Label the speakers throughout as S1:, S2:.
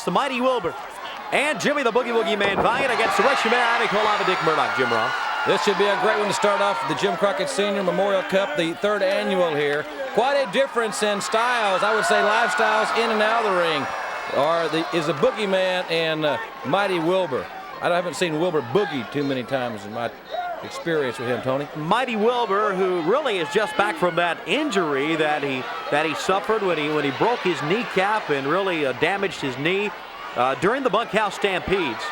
S1: the mighty Wilbur. And Jimmy the Boogie Woogie Man Valiant against the Russian man, Ivy Kolov and Dick Murdoch, Jim Ross.
S2: This should be a great one to start off the Jim Crockett Sr. Memorial Cup, the third annual here. Quite a difference in styles, I would say lifestyles in and out of the ring is the Boogie Man and Mighty Wilbur. I haven't seen Wilbur boogie too many times in my experience with him, Tony.
S1: Mighty Wilbur, who really is just back from that injury that he suffered when he broke his kneecap and really damaged his knee during the bunkhouse stampedes.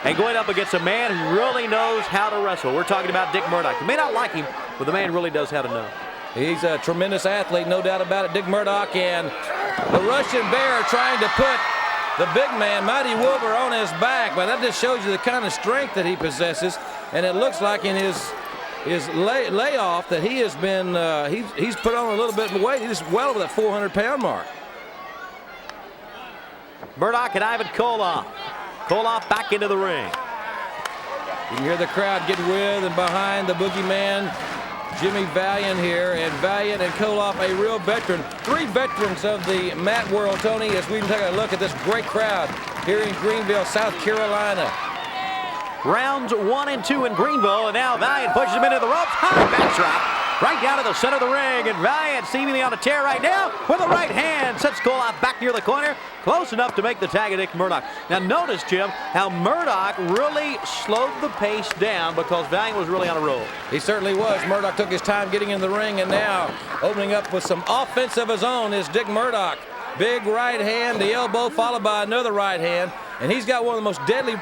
S1: And going up against a man who really knows how to wrestle. We're talking about Dick Murdoch. You may not like him, but the man really does how to know.
S2: He's a tremendous athlete, no doubt about it. Dick Murdoch and the Russian Bear trying to put the big man, Mighty Wilbur, on his back. But that just shows you the kind of strength that he possesses. And it looks like in his layoff that he has been, he's put on a little bit of weight. He's well over that 400-pound mark.
S1: Murdoch and Ivan Koloff. Koloff back into the ring.
S2: You can hear the crowd getting with and behind the boogeyman, Jimmy Valiant here. And Valiant and Koloff, a real veteran. Three veterans of the mat world, Tony, as we can take a look at this great crowd here in Greenville, South Carolina.
S1: Rounds 1 and 2 in Greenville, and now Valiant pushes him into the ropes. High backdrop. Right down to the center of the ring, and Valiant seemingly on a tear right now with the right hand. Sets Koloff back near the corner, close enough to make the tag of Dick Murdoch. Now notice, Jim, how Murdoch really slowed the pace down because Valiant was really on a roll.
S2: He certainly was. Murdoch took his time getting in the ring, and now opening up with some offense of his own is Dick Murdoch. Big right hand, the elbow followed by another right hand, and he's got one of the most deadly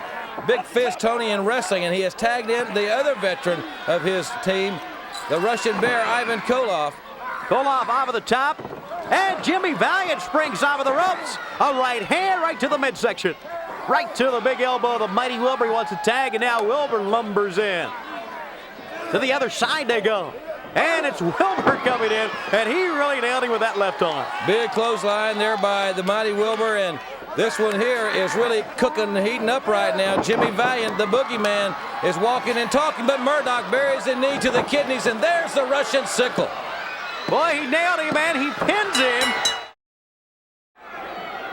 S2: big fists, Tony, in wrestling, and he has tagged in the other veteran of his team, the Russian Bear, Ivan Koloff.
S1: Koloff off of the top, and Jimmy Valiant springs off of the ropes. A right hand right to the midsection. Right to the big elbow of the mighty Wilbur. He wants to tag, and now Wilbur lumbers in. To the other side they go. And it's Wilbur coming in, and he really nailed him with that left arm.
S2: Big clothesline there by the mighty Wilbur, and this one here is really cooking and heating up right now. Jimmy Valiant, the boogeyman, is walking and talking, but Murdoch buries the knee to the kidneys, and there's the Russian sickle.
S1: Boy, he nailed him, man. He pins him.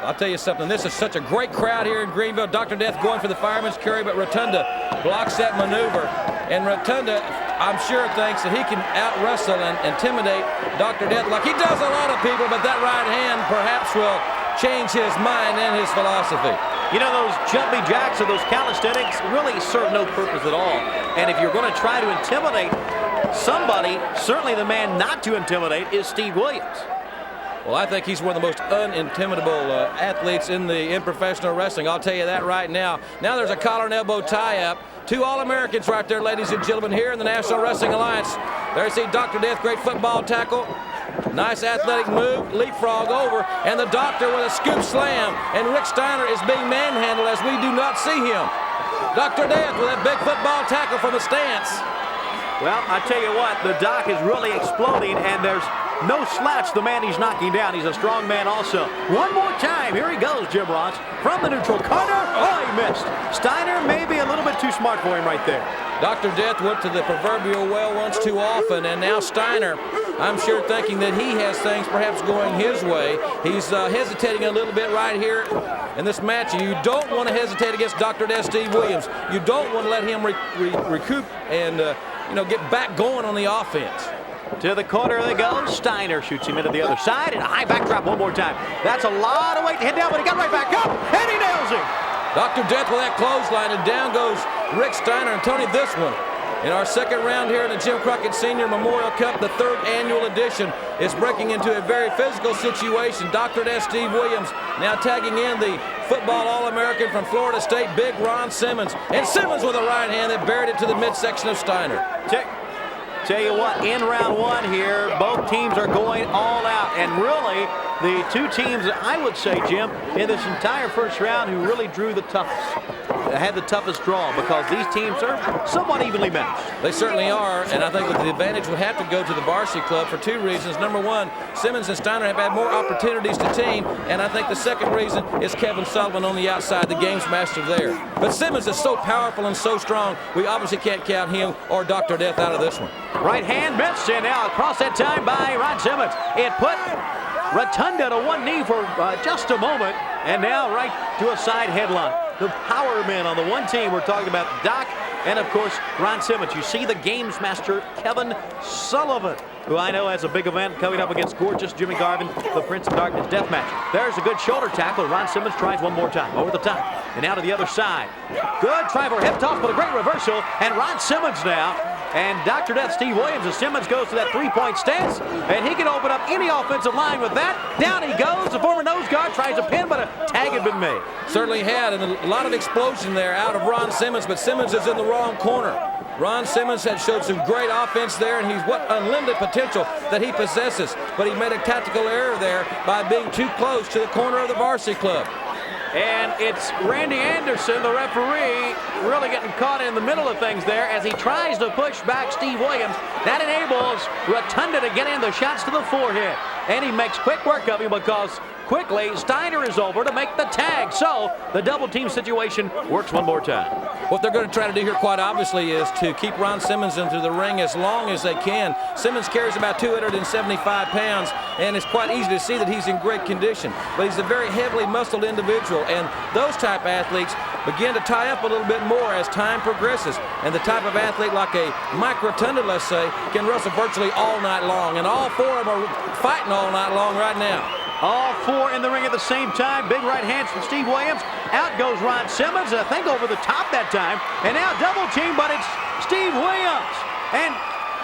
S2: I'll tell you something. This is such a great crowd here in Greenville. Dr. Death going for the fireman's carry, but Rotunda blocks that maneuver. And Rotunda, I'm sure, thinks that he can out-wrestle and intimidate Dr. Death like he does a lot of people, but that right hand perhaps will change his mind and his philosophy.
S1: You know, those jumping jacks or those calisthenics really serve no purpose at all. And if you're going to try to intimidate somebody, certainly the man not to intimidate is Steve Williams.
S2: Well, I think he's one of the most unintimidable athletes in professional wrestling. I'll tell you that right now. Now there's a collar and elbow tie-up. Two All-Americans right there, ladies and gentlemen, here in the National Wrestling Alliance. There you see Dr. Death, great football tackle. Nice athletic move, leapfrog over, and the Doctor with a scoop slam. And Rick Steiner is being manhandled as we do not see him. Dr. Death with that big football tackle from the stance.
S1: Well, I tell you what, the Doc is really exploding, and there's no slouch the man he's knocking down. He's a strong man also. One more time. Here he goes, Jim Ross. From the neutral corner. Oh, he missed. Steiner may be a little bit too smart for him right there.
S2: Dr. Death went to the proverbial well once too often, and now Steiner, I'm sure, thinking that he has things perhaps going his way. He's hesitating a little bit right here in this match. You don't want to hesitate against Dr. Death, Steve Williams. You don't want to let him recoup and get back going on the offense.
S1: To the corner they go. Steiner shoots him into the other side, and a high backdrop one more time. That's a lot of weight to hit down, but he got right back up, and he nails him.
S2: Dr. Death with that clothesline, and down goes Rick Steiner. And Tony, this one, in our second round here in the Jim Crockett Sr. Memorial Cup, the third annual edition, is breaking into a very physical situation. Dr. Death, Steve Williams, now tagging in the football All-American from Florida State, Big Ron Simmons. And Simmons with a right hand that buried it to the midsection of Steiner.
S1: Tell you what, in round one here, both teams are going all out. And really, the two teams, I would say, Jim, in this entire first round who really drew the toughest, had the toughest draw, because these teams are somewhat evenly matched.
S2: They certainly are, and I think that the advantage would have to go to the varsity club for two reasons. Number one, Simmons and Steiner have had more opportunities to team, and I think the second reason is Kevin Sullivan on the outside, the games master there. But Simmons is so powerful and so strong, we obviously can't count him or Dr. Death out of this one.
S1: Right hand missed, and now across that time by Ron Simmons. It put Rotunda to one knee for just a moment, and now right to a side headlock. The power men on the one team, we're talking about Doc and, of course, Ron Simmons. You see the games master, Kevin Sullivan, who I know has a big event coming up against gorgeous Jimmy Garvin, the Prince of Darkness death match. There's a good shoulder tackle. Ron Simmons tries one more time. Over the top. And now to the other side. Good try for a hip toss, but a great reversal. And Ron Simmons now. And Dr. Death Steve Williams, as Simmons goes to that three-point stance, and he can open up any offensive line with that. Down he goes. The former nose guard tries a pin, but a tag had been made.
S2: Certainly had, and a lot of explosion there out of Ron Simmons, but Simmons is in the wrong corner. Ron Simmons had showed some great offense there, and he's what unlimited potential that he possesses. But he made a tactical error there by being too close to the corner of the varsity club.
S1: And it's Randy Anderson, the referee, really getting caught in the middle of things there as he tries to push back Steve Williams. That enables Rotunda to get in the shots to the forehead. And he makes quick work of him because quickly Steiner is over to make the tag. So the double team situation works one more time.
S2: What they're going to try to do here, quite obviously, is to keep Ron Simmons into the ring as long as they can. Simmons carries about 275 pounds, and it's quite easy to see that he's in great condition. But he's a very heavily muscled individual, and those type athletes begin to tie up a little bit more as time progresses. And the type of athlete like a Mike Rotunda, let's say, can wrestle virtually all night long. And all four of them are fighting all night long right now.
S1: All four in the ring at the same time. Big right hands from Steve Williams. Out goes Ron Simmons, I think over the top that time. And now double team, but it's Steve Williams. And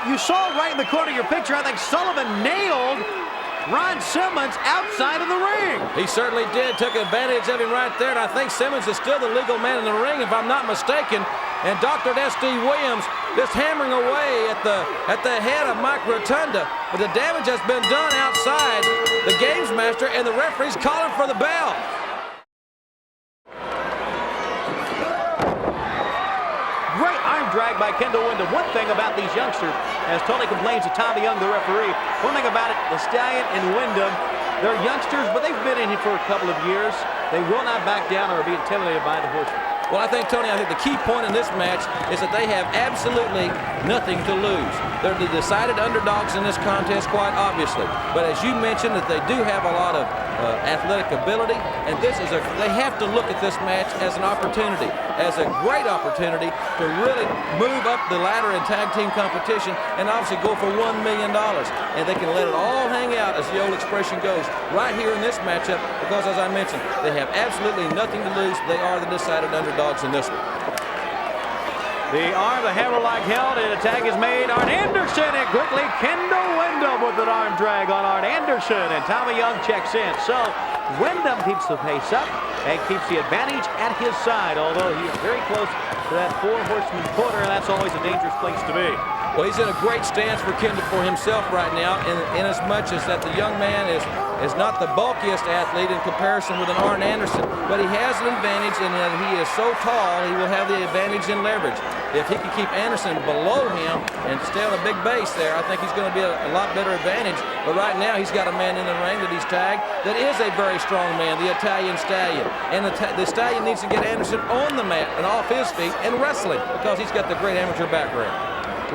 S1: you saw right in the corner of your picture, I think Sullivan nailed Ron Simmons outside of the ring.
S2: He certainly did. Took advantage of him right there. And I think Simmons is still the legal man in the ring, if I'm not mistaken. And Dr. Steve Williams just hammering away at the head of Mike Rotunda. But the damage has been done outside. The games master and the referee's calling for the bell.
S1: Great arm drag by Kendall Wyndham. One thing about these youngsters, as Tully complains to Tommy Young, the referee, one thing about it, the Stallion and Wyndham, they're youngsters, but they've been in here for a couple of years. They will not back down or be intimidated by the Horsemen.
S2: Well, I think, Tony, the key point in this match is that they have absolutely nothing to lose. They're the decided underdogs in this contest, quite obviously. But as you mentioned, that they do have a lot of athletic ability, and they have to look at this match as an opportunity, as a great opportunity to really move up the ladder in tag team competition and obviously go for $1 million. And they can let it all hang out, as the old expression goes, right here in this matchup, because as I mentioned, they have absolutely nothing to lose. They are the decided underdogs in this one.
S1: The arm, the hammerlock held, and a tag is made. Arn Anderson, and quickly Kendall Wyndham with an arm drag on Arn Anderson, and Tommy Young checks in. So Wyndham keeps the pace up and keeps the advantage at his side, although he is very close to that four-horseman corner, and that's always a dangerous place to be.
S2: Well, he's in a great stance for himself right now, in as much as that the young man is not the bulkiest athlete in comparison with an Arn Anderson, but he has an advantage in that he is so tall, he will have the advantage in leverage. If he can keep Anderson below him and stay on a big base there, I think he's going to be a lot better advantage. But right now, he's got a man in the ring that he's tagged that is a very strong man, the Italian Stallion. And the Stallion needs to get Anderson on the mat and off his feet and wrestling because he's got the great amateur background.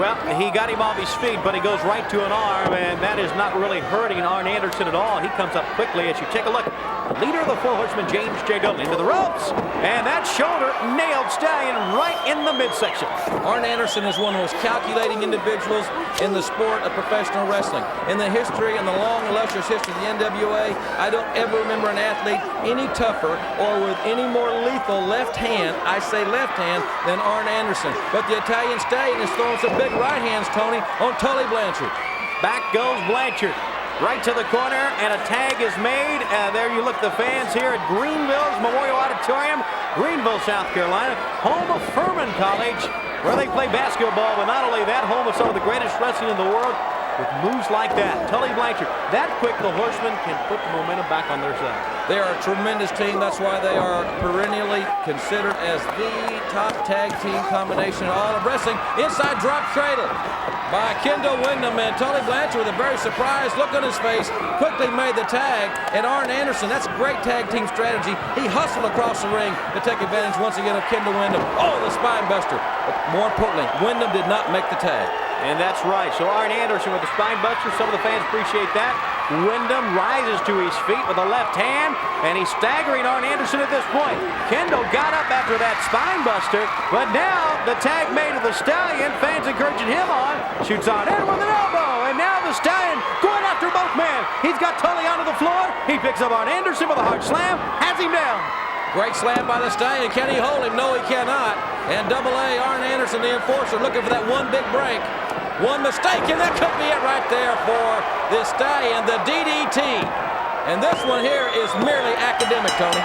S1: Well, he got him off his feet, but he goes right to an arm, and that is not really hurting Arn Anderson at all. He comes up quickly as you take a look. The leader of the Four Horsemen, James J. Dudley, into the ropes, and that shoulder nailed Stallion right in the midsection.
S2: Arn Anderson is one of the most calculating individuals in the sport of professional wrestling. In the history, in the long, illustrious history of the NWA, I don't ever remember an athlete any tougher or with any more lethal left hand, I say left hand, than Arn Anderson. But the Italian Stallion is throwing some big right hands, Tony, on Tully Blanchard.
S1: Back goes Blanchard. Right to the corner, and a tag is made. There you look, the fans here at Greenville's Memorial Auditorium, Greenville, South Carolina, home of Furman College, where they play basketball, but not only that, home of some of the greatest wrestling in the world with moves like that. Tully Blanchard, that quick, the Horsemen can put the momentum back on their side.
S2: They are a tremendous team. That's why they are perennially considered as the top tag team combination in all of wrestling. Inside drop cradle by Kendall Wyndham, and Tully Blanchard with a very surprised look on his face quickly made the tag. And Arn Anderson, that's a great tag team strategy. He hustled across the ring to take advantage once again of Kendall Wyndham. Oh, the spine buster. But more importantly, Wyndham did not make the tag.
S1: And that's right. So Arn Anderson with the spine buster. Some of the fans appreciate that. Wyndham rises to his feet with the left hand, and he's staggering Arn Anderson at this point. Kendall got up after that spine buster, but now the tag made of the Stallion. Fans encouraging him on. Shoots on in with an elbow, and now the Stallion going after both men. He's got Tully onto the floor. He picks up Arn Anderson with a hard slam, has him down.
S2: Great slam by the Stallion. Can he hold him? No, he cannot. And Double-A Arn Anderson, the enforcer, looking for that one big break. One mistake, and that could be it right there for the Stallion, the DDT. And this one here is merely academic, Tony.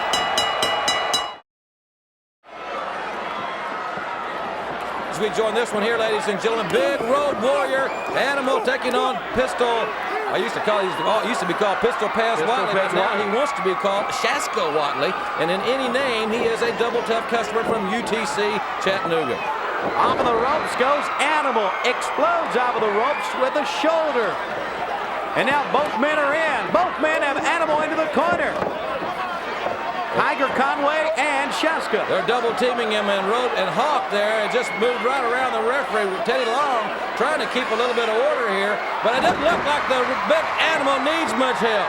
S2: As we join this one here, ladies and gentlemen, Big Road Warrior Animal taking on Pistol. He used to be called Pistol Pass Watley, but now he wants to be called Shaska Watley. And in any name, he is a double tough customer from UTC Chattanooga.
S1: Off of the ropes goes Animal. Explodes off of the ropes with a shoulder. And now both men are in. Both men have Animal into the corner. Tiger Conway and Shaska.
S2: They're double teaming him, and Hawk there. It just moved right around the referee with Teddy Long, trying to keep a little bit of order here. But it doesn't look like the big Animal needs much help.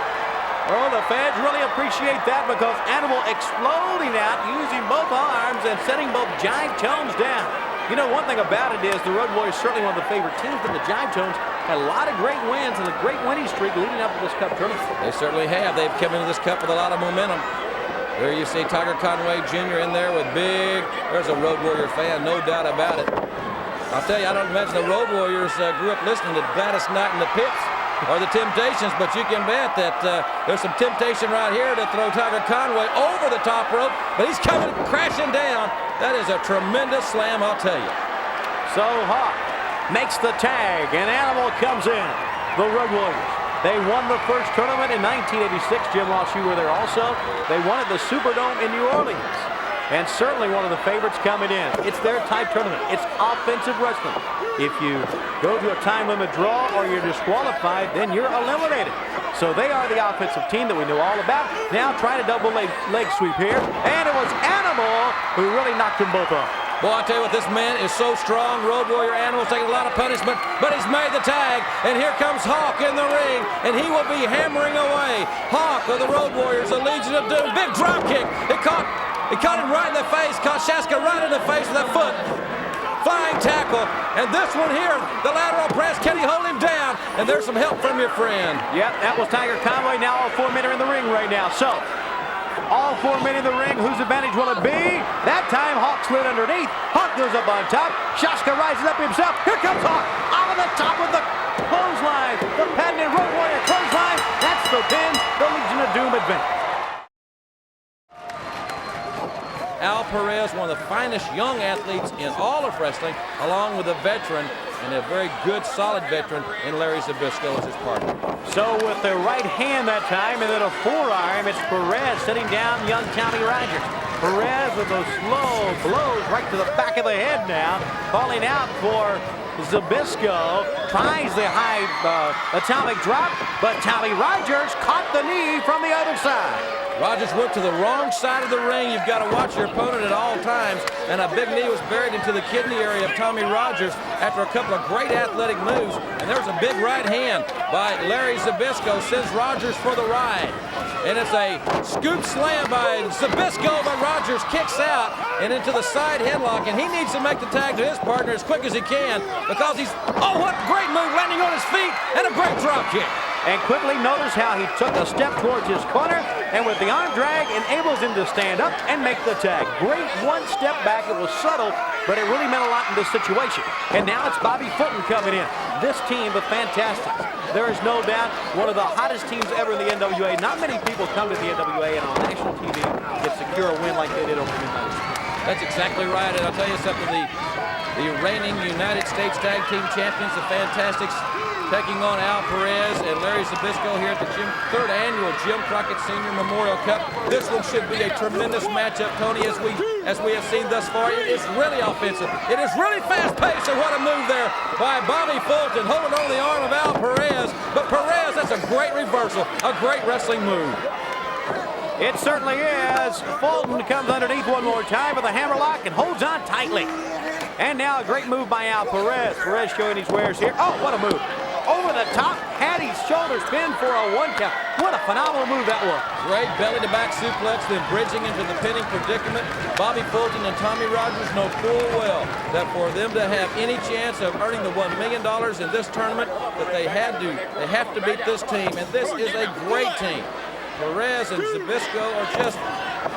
S1: Oh, the fans really appreciate that because Animal exploding out, using both arms and setting both Jive Tones down. You know, one thing about it is the Road Warriors certainly one of the favorite teams, but the Jive Tones had a lot of great wins and a great winning streak leading up to this Cup tournament.
S2: They certainly have. They've come into this Cup with a lot of momentum. There you see Tiger Conway Jr. in there with there's a Road Warrior fan, no doubt about it. I'll tell you, I don't imagine the Road Warriors grew up listening to Gladys Knight and the Pips or the Temptations, but you can bet that there's some temptation right here to throw Tiger Conway over the top rope, but he's coming crashing down. That is a tremendous slam, I'll tell you.
S1: So Hawk makes the tag, and Animal comes in. The Road Warriors. They won the first tournament in 1986. Jim Ross, you were there also. They won at the Superdome in New Orleans. And certainly one of the favorites coming in. It's their type tournament. It's offensive wrestling. If you go to a time limit draw or you're disqualified, then you're eliminated. So they are the offensive team that we know all about. Now trying to double leg sweep here. And it was Animal who really knocked them both off.
S2: Boy, I tell you what, this man is so strong. Road Warrior Animal's taking a lot of punishment, but he's made the tag. And here comes Hawk in the ring, and he will be hammering away. Hawk of the Road Warriors, the Legion of Doom. Big drop kick. It caught him right in the face, caught Shaska right in the face with that foot. Flying tackle. And this one here, the lateral press. Can he hold him down? And there's some help from your friend.
S1: Yep, that was Tiger Conway. Now all 4 men are in the ring right now. So all 4 men in the ring. Whose advantage will it be? That time, Hawk slid underneath. Hawk goes up on top. Shaska rises up himself. Here comes Hawk. Out of the top with the clothesline. The patented Road Warrior clothesline. That's the pin. The Legion of Doom advance.
S2: Al Perez, one of the finest young athletes in all of wrestling, along with a veteran and a very good, solid veteran in Larry Zbyszko as his partner.
S1: So with the right hand that time and then a forearm, it's Perez sitting down young Tommy Rogers. Perez with those slow blows right to the back of the head now, calling out for Zbyszko. Tries the high atomic drop, but Tommy Rogers caught the knee from the other side.
S2: Rogers went to the wrong side of the ring. You've got to watch your opponent at all times. And a big knee was buried into the kidney area of Tommy Rogers after a couple of great athletic moves. And there's a big right hand by Larry Zbyszko, sends Rogers for the ride. And it's a scoop slam by Zbyszko, but Rogers kicks out and into the side headlock. And he needs to make the tag to his partner as quick as he can because he's, oh, what great move, landing on his feet and a great drop kick.
S1: And quickly notice how he took a step towards his corner, and with the arm drag enables him to stand up and make the tag. Great one step back. It was subtle, but it really meant a lot in this situation. And now it's Bobby Fulton coming in. This team, but fantastic. There is no doubt one of the hottest teams ever in the NWA. Not many people come to the NWA and on national TV get secure a win like they did over the United States.
S2: That's exactly right, and I'll tell you something, the reigning United States Tag Team Champions, the Fantastics, taking on Al Perez and Larry Zbyszko here at the 3rd annual Jim Crockett Sr. Memorial Cup. This one should be a tremendous matchup, Tony, as we have seen thus far. It is really offensive. It is really fast-paced, and what a move there by Bobby Fulton, holding on the arm of Al Perez. But Perez, that's a great reversal, a great wrestling move.
S1: It certainly is. Fulton comes underneath one more time with a hammerlock and holds on tightly. And now a great move by Al Perez. Perez showing his wares here. Oh, what a move. Over the top, had his shoulders pinned for a 1 count. What a phenomenal move that was.
S2: Great belly-to-back suplex, then bridging into the pinning predicament. Bobby Fulton and Tommy Rogers know full well that for them to have any chance of earning the $1 million in this tournament, that they have to beat this team, and this is a great team. Perez and Zbyszko are just,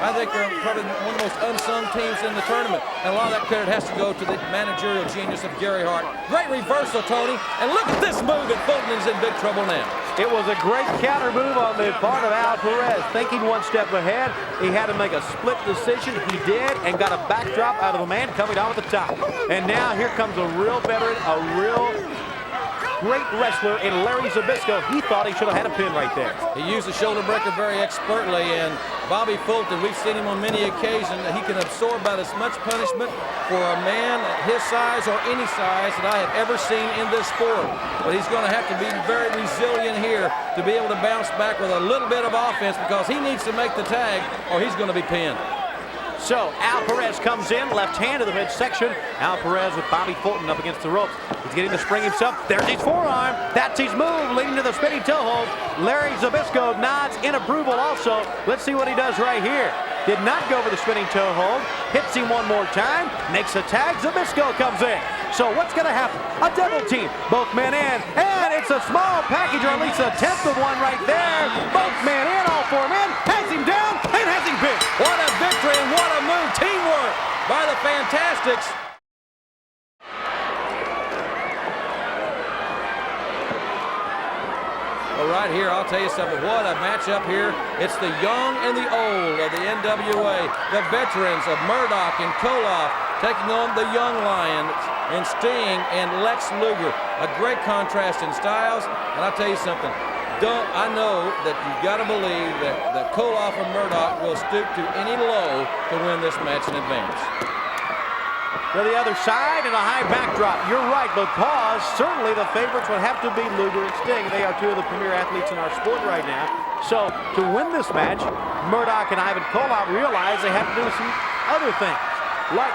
S2: I think they're probably one of the most unsung teams in the tournament. And a lot of that credit has to go to the managerial genius of Gary Hart. Great reversal, Tony. And look at this move, and Fulton is in big trouble now.
S1: It was a great counter move on the part of Al Perez. Thinking one step ahead, he had to make a split decision. He did, and got a backdrop out of the man coming down at the top. And now here comes a real veteran, a real great wrestler in Larry Zbyszko. He thought he should have had a pin right there.
S2: He used the shoulder breaker very expertly, and Bobby Fulton, we've seen him on many occasions. He can absorb about as much punishment for a man his size or any size that I have ever seen in this sport. But he's going to have to be very resilient here to be able to bounce back with a little bit of offense, because he needs to make the tag or he's going to be pinned.
S1: So Al Perez comes in, left hand to the midsection. Al Perez with Bobby Fulton up against the ropes. He's getting the spring himself. There's his forearm. That's his move, leading to the spinning toe hold. Larry Zbyszko nods in approval also. Let's see what he does right here. Did not go for the spinning toe hold. Hits him one more time. Makes a tag. Zbyszko comes in. So what's going to happen? A double team. Both men in. And it's a small package, or at least a tenth of one right there. Both men in. All 4 men. Has him down and has him pinned.
S2: What a victory and what a move. Teamwork by the Fantastics. Well, right here, I'll tell you something. What a matchup here. It's the young and the old of the NWA. The veterans of Murdoch and Koloff taking on the young lions in Sting and Lex Luger. A great contrast in styles. And I'll tell you something. I know that you've got to believe that Koloff and Murdoch will stoop to any low to win this match in advance.
S1: To the other side and a high backdrop. You're right, because certainly the favorites would have to be Luger and Sting. They are 2 of the premier athletes in our sport right now. So to win this match, Murdoch and Ivan Koloff realize they have to do some other things, like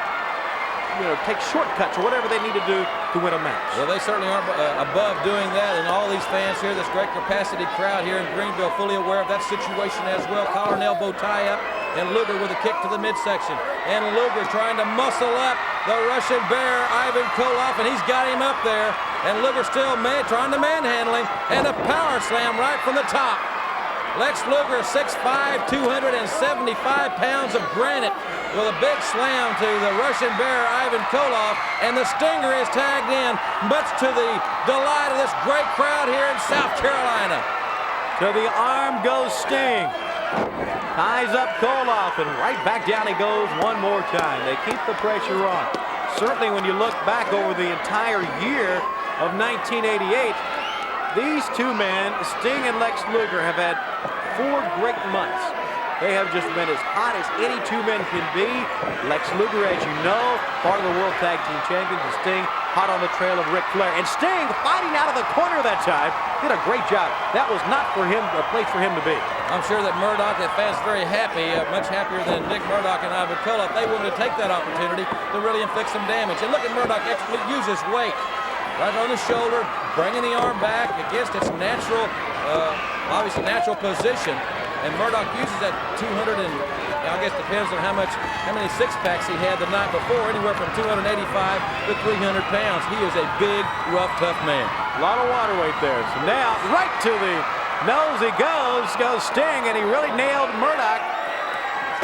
S1: take shortcuts or whatever they need to do to win a match.
S2: Well, they certainly aren't above doing that, and all these fans here, this great capacity crowd here in Greenville, fully aware of that situation as well. Collar and elbow tie-up, and Luger with a kick to the midsection. And Luger trying to muscle up the Russian Bear, Ivan Koloff, and he's got him up there. And Luger still trying to manhandle him, and a power slam right from the top. Lex Luger, 6'5", 275 pounds of granite, with a big slam to the Russian Bear, Ivan Koloff, and the Stinger is tagged in, much to the delight of this great crowd here in South Carolina.
S1: To the arm goes Sting. Ties up Koloff, and right back down he goes one more time. They keep the pressure on. Certainly when you look back over the entire year of 1988, these 2 men, Sting and Lex Luger, have had 4 great months. They have just been as hot as any 2 men can be. Lex Luger, as you know, part of the World Tag Team Champions, and Sting hot on the trail of Ric Flair. And Sting fighting out of the corner that time. Did a great job. That was not for him, a place for him to be.
S2: I'm sure that Murdoch, that fans very happy, much happier than Dick Murdoch and Ivan Koloff. They wanted to take that opportunity to really inflict some damage. And look at Murdoch actually use his weight right on the shoulder, bringing the arm back against its natural, obviously natural position. And Murdoch uses that 200 and, I guess depends on how many six-packs he had the night before, anywhere from 285 to 300 pounds. He is a big, rough, tough man.
S1: A lot of water weight there. So now, right to the nose he goes Sting, and he really nailed Murdoch.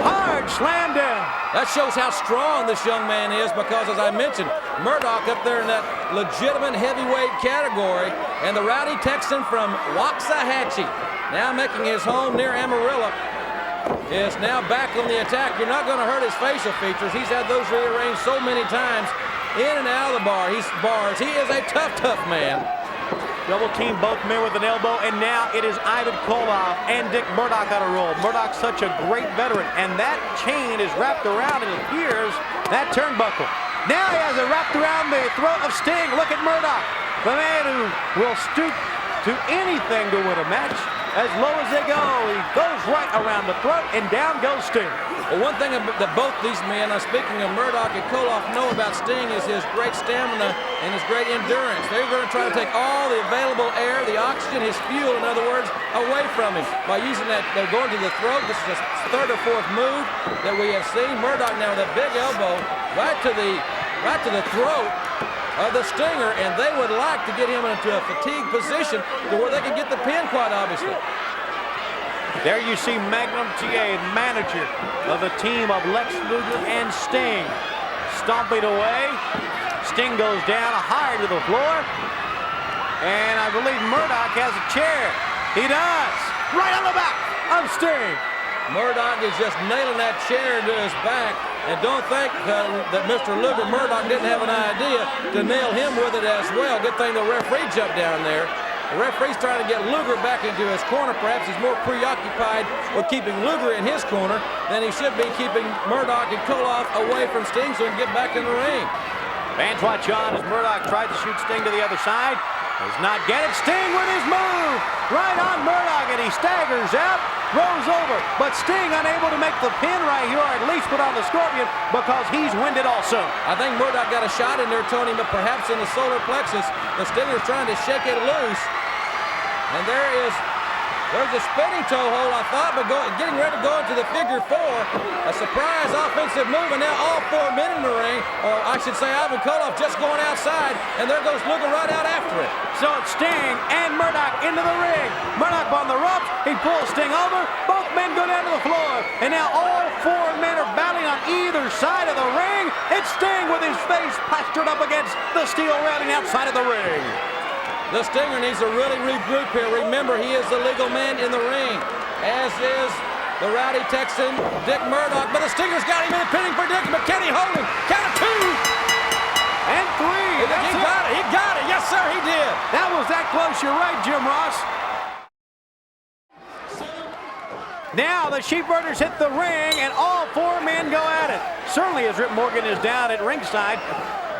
S1: Hard slam down.
S2: That shows how strong this young man is, because, as I mentioned, Murdoch up there in that legitimate heavyweight category, and the rowdy Texan from Waxahachie, now making his home near Amarillo, is now back on the attack. You're not going to hurt his facial features. He's had those rearranged so many times in and out of the bars. He is a tough, tough man.
S1: Double team both men with an elbow, and now it is Ivan Koloff and Dick Murdoch on a roll. Murdoch's such a great veteran, and that chain is wrapped around, it appears, that turnbuckle. Now he has it wrapped around the throat of Sting. Look at Murdoch, the man who will stoop to anything to win a match. As low as they go, he goes right around the throat, and down goes Sting.
S2: But one thing that both these men, speaking of Murdoch and Koloff, know about Sting is his great stamina and his great endurance. They're going to try to take all the available air, the oxygen, his fuel, in other words, away from him by using that. They're going to the throat. This is the third or fourth move that we have seen. Murdoch now with a big elbow right to the throat of the Stinger, and they would like to get him into a fatigue position to where they can get the pin, quite obviously.
S1: There you see Magnum TA, manager of the team of Lex Luger and Sting. Stomping away. Sting goes down higher to the floor. And I believe Murdoch has a chair. He does. Right on the back of Sting.
S2: Murdoch is just nailing that chair into his back. And don't think that Mr. Luger, Murdoch didn't have an idea to nail him with it as well. Good thing the referee jumped down there. The referee's trying to get Luger back into his corner. Perhaps he's more preoccupied with keeping Luger in his corner than he should be keeping Murdoch and Koloff away from Sting so he can get back in the ring.
S1: Fans watch on as Murdoch tried to shoot Sting to the other side. Does not get it. Sting with his move. Right on Murdoch, and he staggers out, rolls over. But Sting unable to make the pin right here, or at least put on the Scorpion, because he's winded also.
S2: I think Murdoch got a shot in there, Tony, but perhaps in the solar plexus. The Stinger's trying to shake it loose. And there's a spinning toe hold, I thought, but getting ready to go into the figure four. A surprise offensive move, and now all four men in the ring, or I should say Ivan Koloff just going outside, and there goes Luger right out after it.
S1: So it's Sting and Murdoch into the ring. Murdoch on the ropes. He pulls Sting over. Both men go down to the floor. And now all four men are battling on either side of the ring. It's Sting with his face plastered up against the steel railing outside of the ring.
S2: The Stinger needs to really regroup here. Remember, he is the legal man in the ring, as is the rowdy Texan, Dick Murdoch. But the Stinger's got him in a pinning predicament. Can he hold him? Count of 2
S1: and 3.
S2: He got it. He got it. Yes, sir, he did.
S1: That was that close. You're right, Jim Ross. Now the Sheepburners hit the ring, and all four men go at it. Certainly, as Rip Morgan is down at ringside,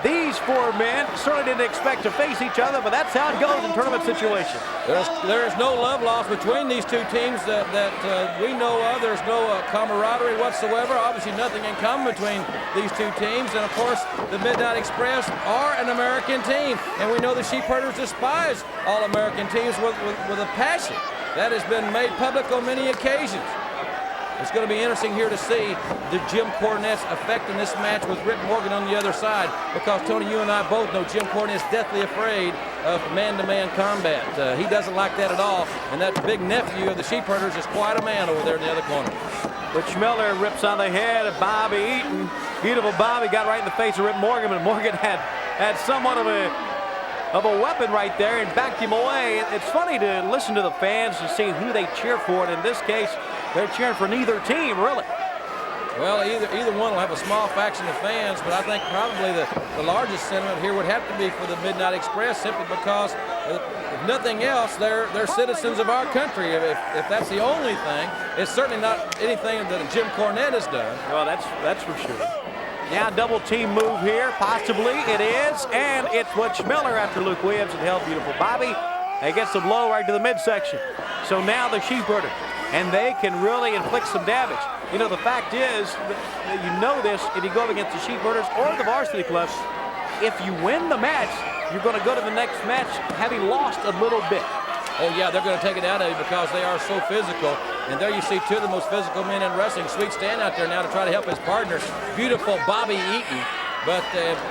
S1: these four men certainly didn't expect to face each other, but that's how it goes in tournament situations.
S2: There's no love lost between these two teams that we know of. There's no camaraderie whatsoever. Obviously, nothing in common between these two teams. And, of course, the Midnight Express are an American team. And we know the Sheepherders despise all-American teams with a passion. That has been made public on many occasions. It's going to be interesting here to see the Jim Cornette's effect in this match with Rip Morgan on the other side, because, Tony, you and I both know Jim Cornette's deathly afraid of man-to-man combat. He doesn't like that at all, and that big nephew of the Sheepherders is quite a man over there in the other corner.
S1: Rich Miller rips on the head of Bobby Eaton. Beautiful Bobby got right in the face of Rip Morgan, but Morgan had somewhat of a weapon right there and backed him away. It's funny to listen to the fans to see who they cheer for, and in this case, they're cheering for neither team, really.
S2: Well, either one will have a small faction of fans, but I think probably the largest sentiment here would have to be for the Midnight Express, simply because, if nothing else, they're citizens of our country. If that's the only thing, it's certainly not anything that Jim Cornette has done.
S1: Well, that's for sure. Now double team move here, possibly it is, and it's Butch Miller after Luke Williams had held beautiful Bobby. He gets the blow right to the midsection. So now the Sheepherder, and they can really inflict some damage. You know, the fact is that you know this if you go up against the Sheepherders or the varsity clubs. If you win the match, you're going to go to the next match having lost a little bit.
S2: Oh, yeah, they're going to take it out of you because they are so physical. And there you see two of the most physical men in wrestling. Sweet Stan out there now to try to help his partner, beautiful Bobby Eaton. But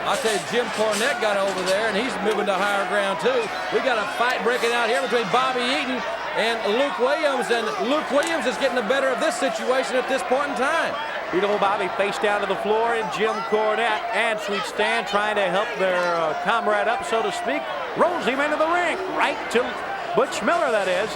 S2: I'll tell you, Jim Cornette got over there, and he's moving to higher ground, too. We got a fight breaking out here between Bobby Eaton and Luke Williams, and Luke Williams is getting the better of this situation at this point in time.
S1: Beautiful Bobby face down to the floor, and Jim Cornette and Sweet Stan trying to help their comrade up, so to speak. Rolls him into the ring, right to Butch Miller, that is.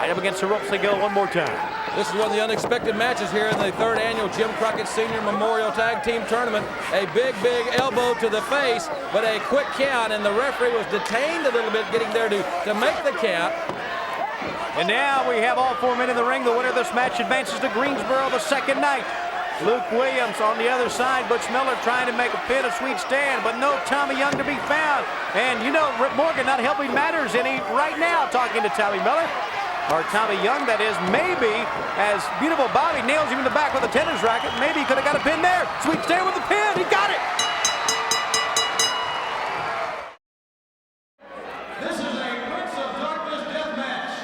S1: Right up against the ropes they go one more time.
S2: This is one of the unexpected matches here in the third annual Jim Crockett Sr. Memorial Tag Team Tournament. A big elbow to the face, but a quick count, and the referee was detained a little bit getting there to make the count.
S1: And now we have all four men in the ring. The winner of this match advances to Greensboro the second night. Luke Williams on the other side. Butch Miller trying to make a pin of Sweet Stan, but no Tommy Young to be found. And you know, Rip Morgan not helping matters any right now, talking to Tommy Miller. or Tommy Young, that is, maybe as beautiful Bobby nails him in the back with a tennis racket, maybe he could have got a pin there. Sweet stand with the pin. He got it.
S3: This is a Prince of Darkness death match.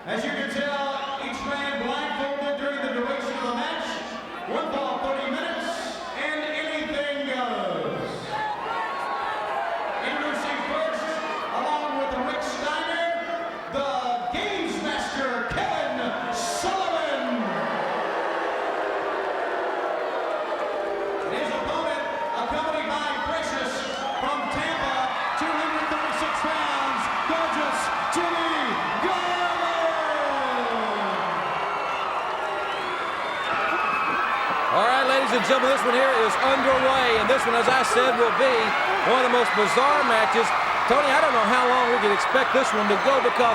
S3: As you can tell, each man blindfolded during the duration of the match. One ball, 30 minutes, and anything goes. Introducing first, along with Rick Steiner, the Games Master, Kevin Sullivan. His opponent, accompanied by Precious from Tampa, 236 pounds, gorgeous Jimmy Garvin.
S2: All right, ladies and gentlemen, this one here is underway, and this one, as I said, will be one of the most bizarre matches. Tony, I don't know how long we can expect this one to go because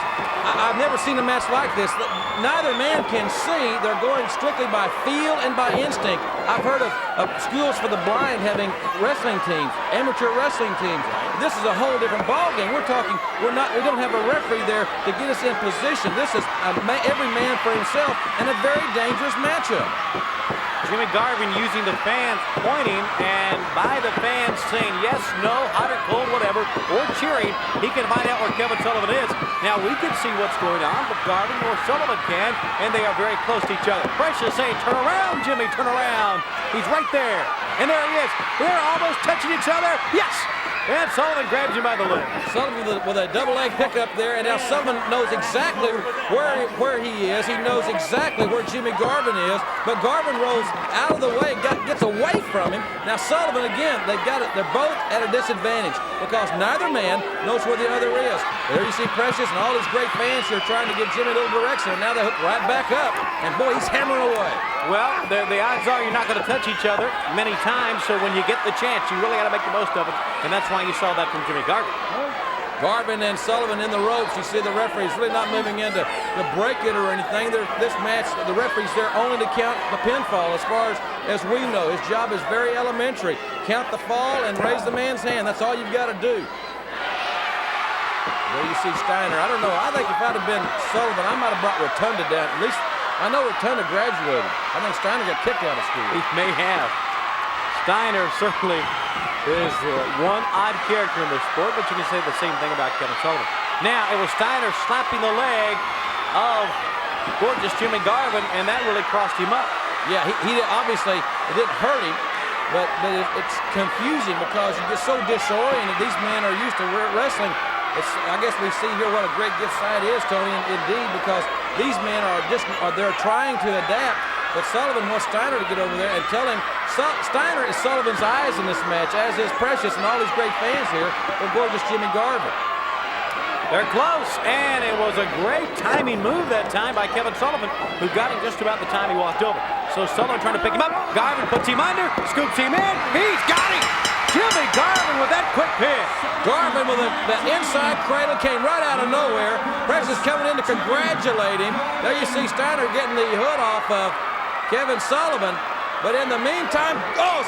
S2: I've never seen a match like this. Neither man can see. They're going strictly by feel and by instinct. I've heard of schools for the blind having wrestling teams, amateur wrestling teams. This is a whole different ballgame. We don't have a referee there to get us in position. This is every man for himself and a very dangerous matchup.
S1: Jimmy Garvin using the fans pointing, and by the fans saying yes, no, hot or cold, whatever, or cheering, he can find out where Kevin Sullivan is. Now, we can see what's going on, but Garvin or Sullivan can, and they are very close to each other. Precious saying, turn around, Jimmy, turn around. He's right there, and there he is. They're almost touching each other. Yes! And Sullivan grabs him by the leg.
S2: Sullivan with a double leg pickup there, and now Sullivan knows exactly where he is. He knows exactly where Jimmy Garvin is, but Garvin rolls out of the way, gets away from him. Now Sullivan again, they're both at a disadvantage because neither man knows where the other is. There you see Precious and all his great fans here trying to give Jimmy a little direction, and now they hook right back up, and boy, he's hammering away.
S1: Well, the odds are you're not going to touch each other many times, so when you get the chance, you really got to make the most of it, and that's why you saw that from Jimmy Garvin.
S2: Garvin and Sullivan in the ropes. You see the referee's really not moving in to break it or anything. This match, the referee's there only to count the pinfall as far as we know. His job is very elementary. Count the fall and raise the man's hand. That's all you've got to do. There you see Steiner. I don't know. I think if I'd have been Sullivan, I might have brought Rotunda down. At least I know Rotunda graduated. I think Steiner got kicked out of school.
S1: He may have. Steiner certainly is one odd character in the sport, but you can say the same thing about Kevin Sullivan. Now, it was Steiner slapping the leg of gorgeous Jimmy Garvin, and that really crossed him up.
S2: Yeah, he obviously, it didn't hurt him, but it's confusing because you get so disoriented. These men are used to wrestling. I guess we see here what a great gift sight is, Tony, indeed, because these men they're trying to adapt, but Sullivan wants Steiner to get over there and tell him Steiner is Sullivan's eyes in this match, as is Precious and all these great fans here for gorgeous Jimmy Garvin.
S1: They're close, and it was a great timing move that time by Kevin Sullivan, who got him just about the time he walked over. So Sullivan trying to pick him up. Garvin puts him under, scoops him in. He's got him! Jimmy Garvin with that quick pin.
S2: Garvin with the inside cradle came right out of nowhere. Precious coming in to congratulate him. There you see Steiner getting the hood off of Kevin Sullivan. But in the meantime,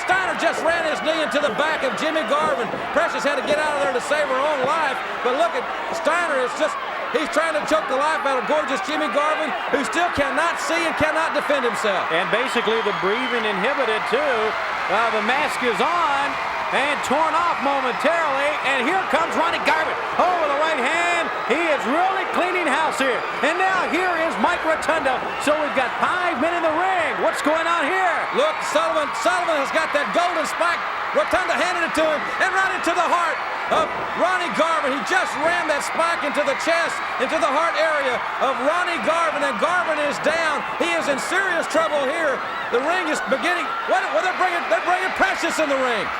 S2: Steiner just ran his knee into the back of Jimmy Garvin. Precious had to get out of there to save her own life. But look at Steiner, he's trying to choke the life out of gorgeous Jimmy Garvin, who still cannot see and cannot defend himself.
S1: And basically the breathing inhibited too. The mask is on and torn off momentarily. And here comes Ronnie Garvin. With the right hand. He is really cleaning house here. And now here is Mike Rotunda. So we've got 5 men in the ring. What's going on here?
S2: Look, Sullivan has got that golden spike. Rotunda handed it to him and right into the heart of Ronnie Garvin. He just rammed that spike into the chest, into the heart area of Ronnie Garvin, and Garvin is down. He is in serious trouble here. The ring is beginning. They're bringing Precious in the ring.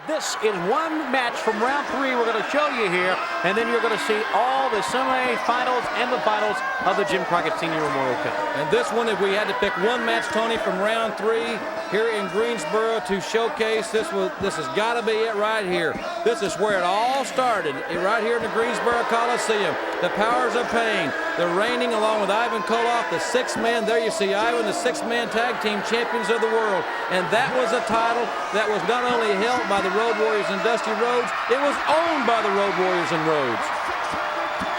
S1: This is one match from round 3 we're going to show you here, and then you're going to see all the semi-finals and the finals of the Jim Crockett Sr. Memorial Cup.
S2: And this one, if we had to pick one match, Tony, from round 3 here in Greensboro to showcase, this has got to be it right here. This is where it all started, right here in the Greensboro Coliseum. The Powers of Pain, the reigning, along with Ivan Koloff, the six-man. There you see Ivan, the six-man tag team champions of the world. And that was a title that was not only held by the Road Warriors and Dusty Rhodes, it was owned by the Road Warriors and Rhodes.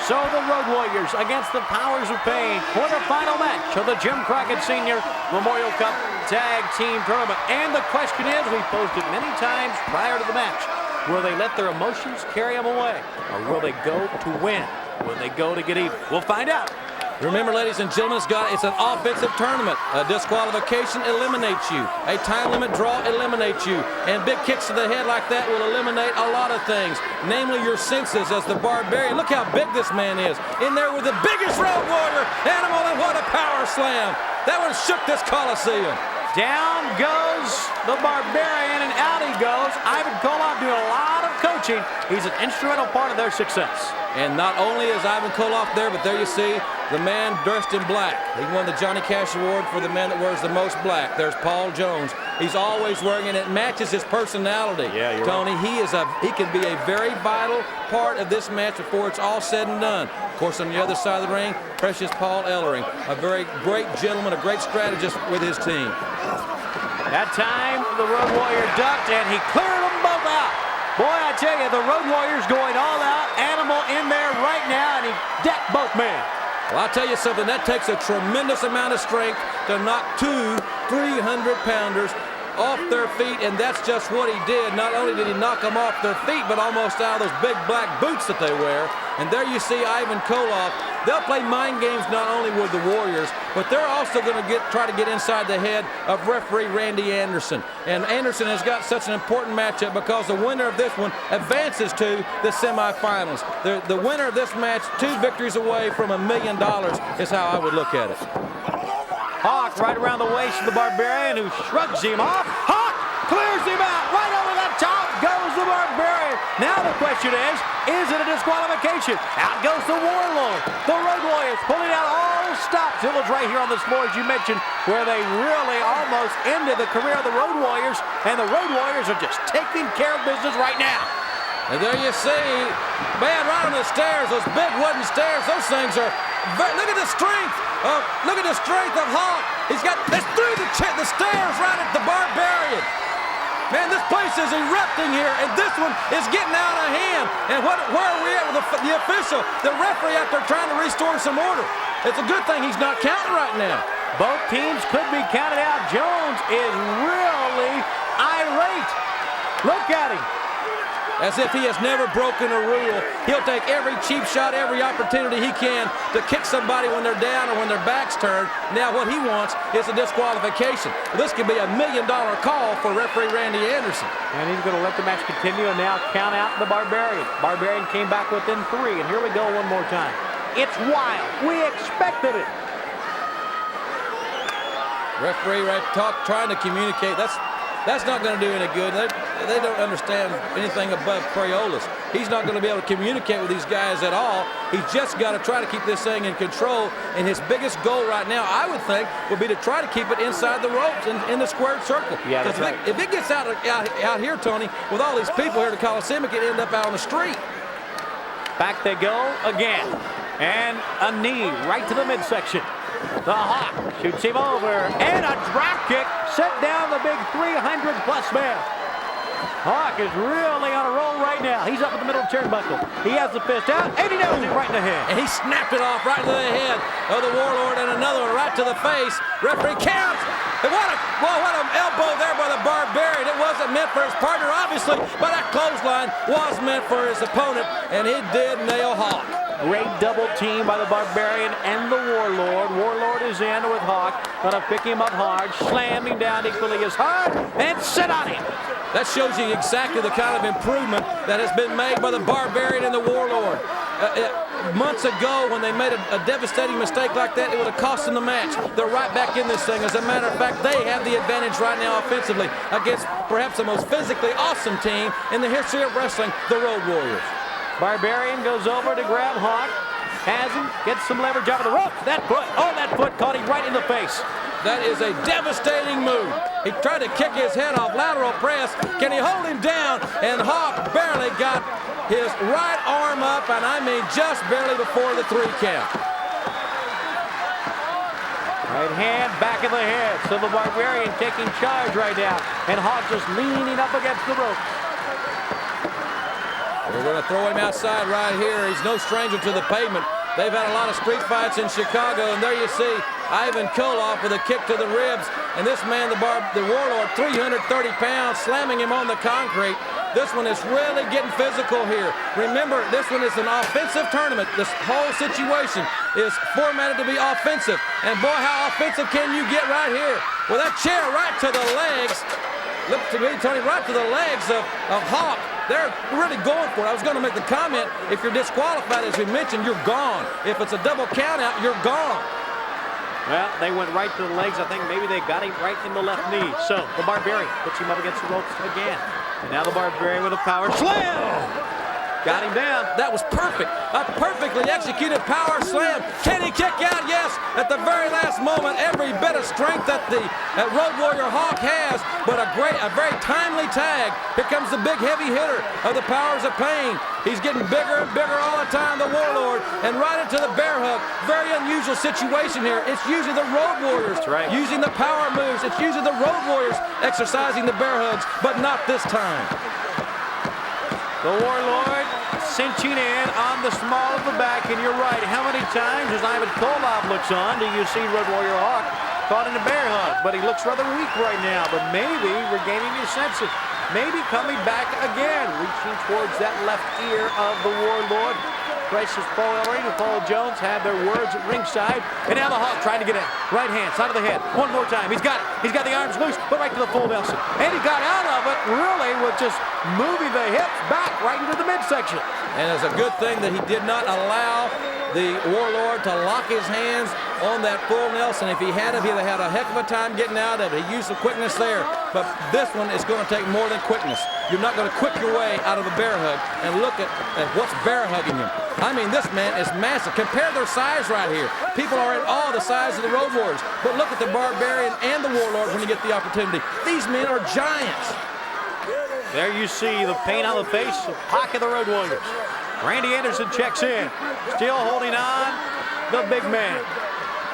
S1: So the Road Warriors against the Powers of Pain, quarterfinal match of the Jim Crockett Sr. Memorial Cup Tag Team Tournament. And the question is, we posed it many times prior to the match, will they let their emotions carry them away? Or will they go to win? Will they go to get even? We'll find out.
S2: Remember, ladies and gentlemen, it's an offensive tournament. A disqualification eliminates you. A time limit draw eliminates you. And big kicks to the head like that will eliminate a lot of things, namely your senses as the Barbarian. Look how big this man is. In there with the biggest Road Warrior animal, and what a power slam. That one shook this Coliseum.
S1: Down goes the Barbarian, and out he goes. Ivan Koloff doing a lot of coaching. He's an instrumental part of their success.
S2: And not only is Ivan Koloff there, but there you see the man dressed in black. He won the Johnny Cash Award for the man that wears the most black. There's Paul Jones. He's always wearing it. It matches his personality.
S1: Yeah, you're
S2: Tony,
S1: right.
S2: he can be a very vital part of this match before it's all said and done. Of course, on the other side of the ring, precious Paul Ellering, a very great gentleman, a great strategist with his team.
S1: That time, the Road Warrior ducked, and he cleared them both out. Boy, I tell you, the Road Warrior's going all out. Animal in there right now, and he decked both men.
S2: Well, I'll tell you something, that takes a tremendous amount of strength to knock two 300-pounders off their feet, and that's just what he did. Not only did he knock them off their feet, but almost out of those big black boots that they wear. And there you see Ivan Koloff. They'll play mind games not only with the Warriors, but they're also going to try to get inside the head of referee Randy Anderson. And Anderson has got such an important matchup because the winner of this one advances to the semifinals. The winner of this match, 2 victories away from $1 million, is how I would look at it.
S1: Hawk right around the waist of the Barbarian, who shrugs him off. Hawk clears him out. Right over the top goes the Barbarian. Now the question is it a disqualification? Out goes the Warlord. The Road Warriors pulling out all stops. It was right here on this floor, as you mentioned, where they really almost ended the career of the Road Warriors, and the Road Warriors are just taking care of business right now.
S2: And there you see, man, right on the stairs, those big wooden stairs, those things are, look at the strength. Look at the strength of Hawk. It's through the stairs right at the Barbarian. Man, this place is erupting here, and this one is getting out of hand. And where are we at with the official, the referee out there trying to restore some order? It's a good thing he's not counting right now.
S1: Both teams could be counted out. Jones is really irate. Look at him.
S2: As if he has never broken a rule. He'll take every cheap shot, every opportunity he can to kick somebody when they're down or when their back's turned. Now what he wants is a disqualification. This could be $1 million call for referee Randy Anderson.
S1: And he's going to let the match continue and now count out the Barbarian. Barbarian came back within 3, and here we go one more time. It's wild. We expected it.
S2: Referee trying to communicate. That's not going to do any good. They don't understand anything above Coriolis. He's not going to be able to communicate with these guys at all. He's just got to try to keep this thing in control. And his biggest goal right now, I would think, would be to try to keep it inside the ropes in the squared circle.
S1: Yeah, that's right.
S2: If it gets out here, Tony, with all these people here at the Coliseum, it could end up out on the street.
S1: Back they go again. And a knee right to the midsection. The Hawk shoots him over, and a drop kick set down the big 300-plus man. Hawk is really on a roll right now. He's up in the middle of the turnbuckle. He has the fist out, and he nails him right in the head.
S2: And he snapped it off right to the head of the Warlord, and another one right to the face. Referee counts. And what an elbow there by the Barbarian. It wasn't meant for his partner, obviously, but that clothesline was meant for his opponent, and he did nail Hawk.
S1: Great double team by the Barbarian and the Warlord. Warlord is in with Hawk. Gonna pick him up hard, slam him down equally as hard, and sit on him.
S2: That shows you exactly the kind of improvement that has been made by the Barbarian and the Warlord. Months ago, when they made a devastating mistake like that, it would have cost them the match. They're right back in this thing. As a matter of fact, they have the advantage right now offensively against perhaps the most physically awesome team in the history of wrestling, the Road Warriors.
S1: Barbarian goes over to grab Hawk. Has him, gets some leverage out of the rope. That foot caught him right in the face.
S2: That is a devastating move. He tried to kick his head off, lateral press. Can he hold him down? And Hawk barely got his right arm up, and I mean just barely before the 3 count.
S1: Right hand, back of the head. So the Barbarian taking charge right now. And Hawk just leaning up against the rope.
S2: They're going to throw him outside right here. He's no stranger to the pavement. They've had a lot of street fights in Chicago, and there you see Ivan Koloff with a kick to the ribs. And this man, the Warlord, 330 pounds, slamming him on the concrete. This one is really getting physical here. Remember, this one is an offensive tournament. This whole situation is formatted to be offensive. And boy, how offensive can you get right here? With that chair right to the legs. Look to me, Tony, right to the legs of Hawk. They're really going for it. I was going to make the comment, if you're disqualified, as we mentioned, you're gone. If it's a double count out, you're gone.
S1: Well, they went right to the legs. I think maybe they got him right in the left knee. So the Barbarian puts him up against the ropes again. And now the Barbarian with a power slam. Got him down.
S2: That was perfect. A perfectly executed power slam. Can he kick out? Yes. At the very last moment, every bit of strength that the Road Warrior Hawk has, but a very timely tag. Here comes the big heavy hitter of the Powers of Pain. He's getting bigger and bigger all the time, the Warlord, and right into the bear hug. Very unusual situation here. It's usually the Road Warriors using the power moves. It's usually the Road Warriors exercising the bear hugs, but not this time.
S1: The Warlord cinching in on the small of the back, and you're right. How many times, as Ivan Koloff looks on, do you see Road Warrior Hawk caught in a bear hug? But he looks rather weak right now, but maybe regaining his senses. Maybe coming back again, reaching towards that left ear of the Warlord. Gracious Paul Ellering and Paul Jones had their words at ringside. And now the Hawk trying to get in. Right hand, side of the head. One more time. He's got it. He's got the arms loose, but right to the full Nelson. And he got out of it, really, with just moving the hips back right into the midsection.
S2: And it's a good thing that he did not allow the Warlord to lock his hands on that full Nelson. If he had it, he'd have had a heck of a time getting out of it. He used some quickness there, but this one is going to take more than quickness. You're not going to quick your way out of a bear hug. And look at what's bear hugging him. I mean, this man is massive. Compare their size right here. People are in awe of the size of the Road Warriors, but look at the Barbarian and the Warlord when you get the opportunity. These men are giants.
S1: There you see the pain on the face of Hawk of the Road Warriors. Randy Anderson checks in, still holding on, the big man.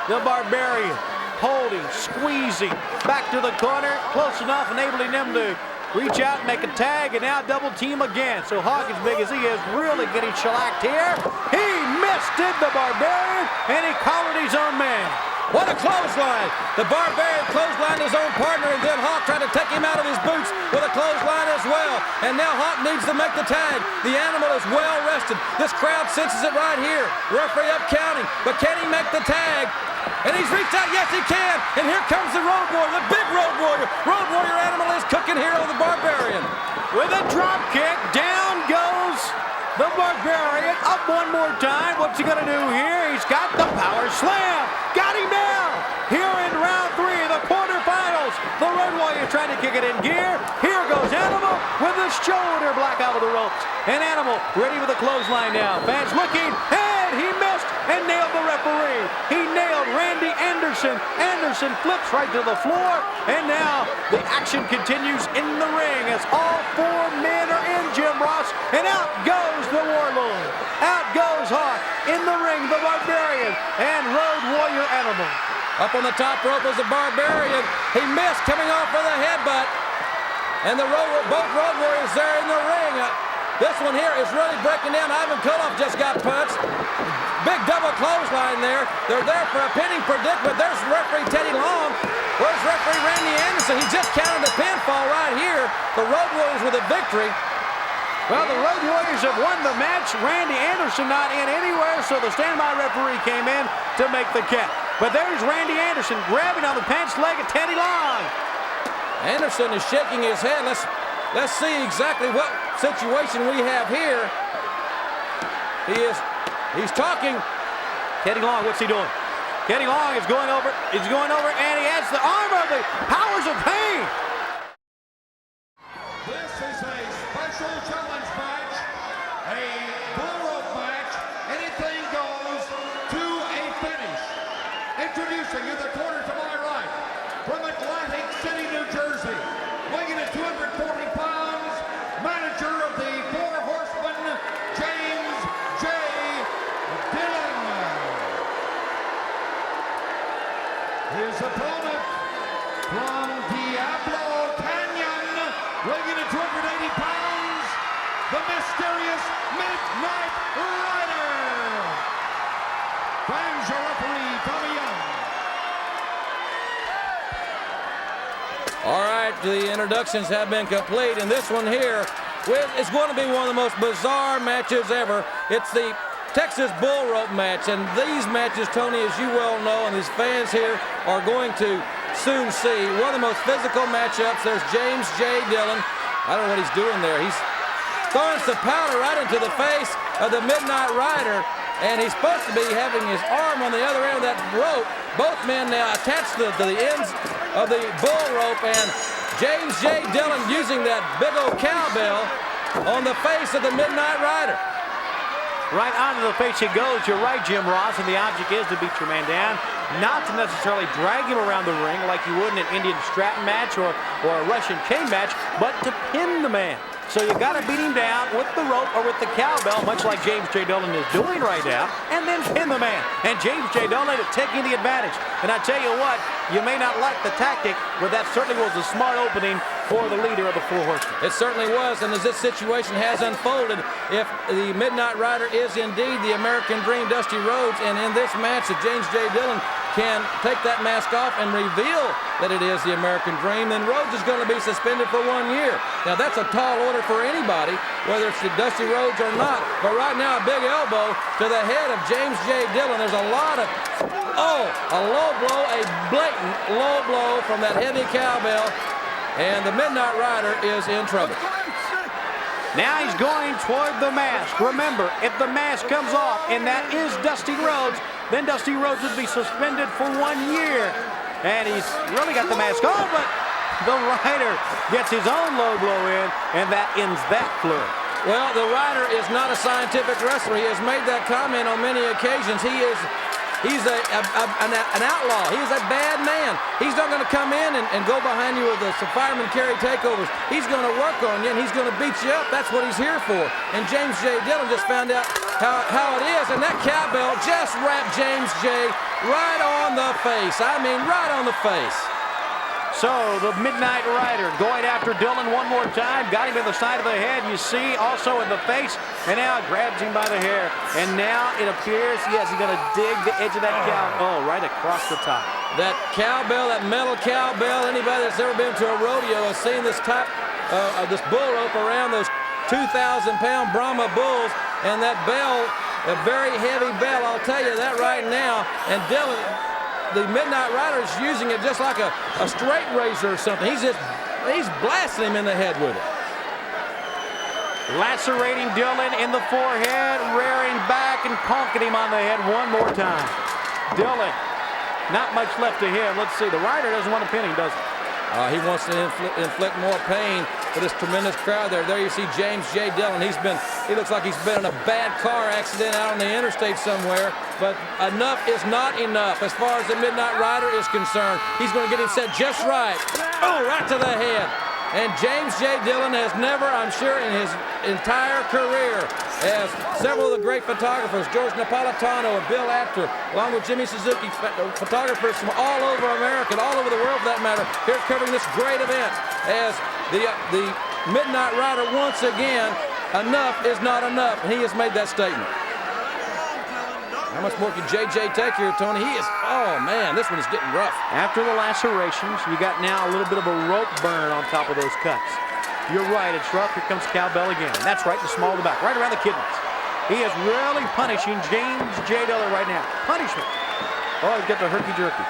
S1: The Barbarian holding, squeezing, back to the corner, close enough, enabling them to reach out and make a tag, and now double team again. So Hawk, as big as he is, really getting shellacked here. He missed it, the Barbarian, and he collared his own man.
S2: What a clothesline! The Barbarian clotheslined his own partner, and then Hawk tried to take him out of his boots with a clothesline as well. And now Hawk needs to make the tag. The animal is well rested. This crowd senses it right here. Referee up counting, but can he make the tag? And he's reached out. Yes, he can. And here comes the Road Warrior, the big Road Warrior. Road Warrior animal is cooking here on the Barbarian.
S1: With a drop kick, down goes the Barbarian. Up one more time. What's he going to do here? He's got the power slam. Got him down. Here in round 3, the quarterfinals. The Road Warrior trying to kick it in gear. Here goes Animal with the shoulder block out of the ropes. And Animal ready for the clothesline now. Fans looking, and he missed and nailed the referee. He nailed Randy Anderson. Anderson flips right to the floor. And now the action continues in the ring as all 4 men are in, Jim Ross. And out goes the Warlord. Out goes Hawk. In the ring, the Barbarian and Road Warrior Animal.
S2: Up on the top rope is the Barbarian. He missed, coming off with a headbutt. And both Road Warriors there in the ring. This one here is really breaking down. Ivan Koloff just got punched. Big double clothesline there. They're there for a pinning predicament. There's referee Teddy Long. Where's referee Randy Anderson? He just counted a pinfall right here. The Road Warriors with a victory.
S1: Well, the Road Warriors have won the match. Randy Anderson not in anywhere, so the standby referee came in to make the count. But there's Randy Anderson grabbing on the pants leg of Teddy Long.
S2: Anderson is shaking his head. Let's see exactly what situation we have here. He's talking.
S1: Teddy Long, what's he doing? Teddy Long is going over. He's going over, and he has the arm of the Powers of Pain.
S3: This is a special challenge match, a bull rope match. Anything goes to a finish. Introducing in the corner to my right, from Atlantic City, New Jersey, weighing at 240 pounds, manager of the 4 Horsemen, James J. Dillon. His opponent from Diablo Canyon, weighing in 280 pounds, the mysterious Midnight Rider. Fans, your referee, Tommy Young.
S2: All right, the introductions have been complete, and this one here is going to be one of the most bizarre matches ever. It's the Texas Bull Rope match, and these matches, Tony, as you well know, and these fans here are going to soon see, one of the most physical matchups. There's James J. Dillon. I don't know what he's doing there. He's throwing some powder right into the face of the Midnight Rider, and he's supposed to be having his arm on the other end of that rope. Both men now attached to the ends of the bull rope, and James J. Dillon using that big old cowbell on the face of the Midnight Rider.
S1: Right onto the face it goes. You're right, Jim Ross, and the object is to beat your man down, not to necessarily drag him around the ring like you would in an Indian strap match or a Russian chain match, but to pin the man. So you got to beat him down with the rope or with the cowbell, much like James J. Dillon is doing right now, and then pin the man. And James J. Dillon is taking the advantage. And I tell you what, you may not like the tactic, but that certainly was a smart opening for the leader of the Four Horsemen.
S2: It certainly was, and as this situation has unfolded, if the Midnight Rider is indeed the American Dream, Dusty Rhodes, and in this match that James J. Dillon can take that mask off and reveal that it is the American Dream, then Rhodes is going to be suspended for 1 year. Now, that's a tall order for anybody, whether it's the Dusty Rhodes or not. But right now, a big elbow to the head of James J. Dillon. There's a lot of, a low blow, a blatant low blow from that heavy cowbell, and the Midnight Rider is in trouble.
S1: Now he's going toward the mask. Remember, if the mask comes off, and that is Dusty Rhodes, then Dusty Rhodes would be suspended for 1 year. And he's really got the mask on, but the Rider gets his own low blow in, and that ends that flurry.
S2: Well, the Rider is not a scientific wrestler. He has made that comment on many occasions. He's an outlaw. He's a bad man. He's not going to come in and go behind you with some fireman carry takeovers. He's going to work on you, and he's going to beat you up. That's what he's here for. And James J. Dillon just found out how it is, and that cowbell just wrapped James J. right on the face. I mean, right on the face.
S1: So the Midnight Rider going after Dillon one more time. Got him in the side of the head, you see, also in the face. And now grabs him by the hair. And now it appears, yes, he's going to dig the edge of that cow. Oh, right across the top.
S2: That cowbell, that metal cowbell, anybody that's ever been to a rodeo has seen this type of this bull rope around those 2,000-pound Brahma bulls. And that bell, a very heavy bell, I'll tell you that right now. And Dillon, the Midnight Rider, is using it just like a straight razor or something. He's blasting him in the head with it.
S1: Lacerating Dillon in the forehead, rearing back and conking him on the head one more time. Dillon, not much left to him. Let's see, the Rider doesn't want to pin him, does he?
S2: He wants to inflict more pain for this tremendous crowd there. There you see James J. Dillon. He looks like he's been in a bad car accident out on the interstate somewhere. But enough is not enough as far as the Midnight Rider is concerned. He's going to get him set just right. Oh, right to the head. And James J. Dillon has never, I'm sure, in his entire career, as several of the great photographers, George Napolitano and Bill Apter, along with Jimmy Suzuki, photographers from all over America, and all over the world for that matter, here covering this great event, as the Midnight Rider once again, enough is not enough, and he has made that statement. How much more can JJ take here, Tony? Oh man, this one is getting rough.
S1: After the lacerations, you got now a little bit of a rope burn on top of those cuts. You're right, it's rough. Here comes cowbell again. That's right, the small of the back, right around the kidneys. He is really punishing James J. Dillon right now. Punishment. Oh, he's got the herky-jerky.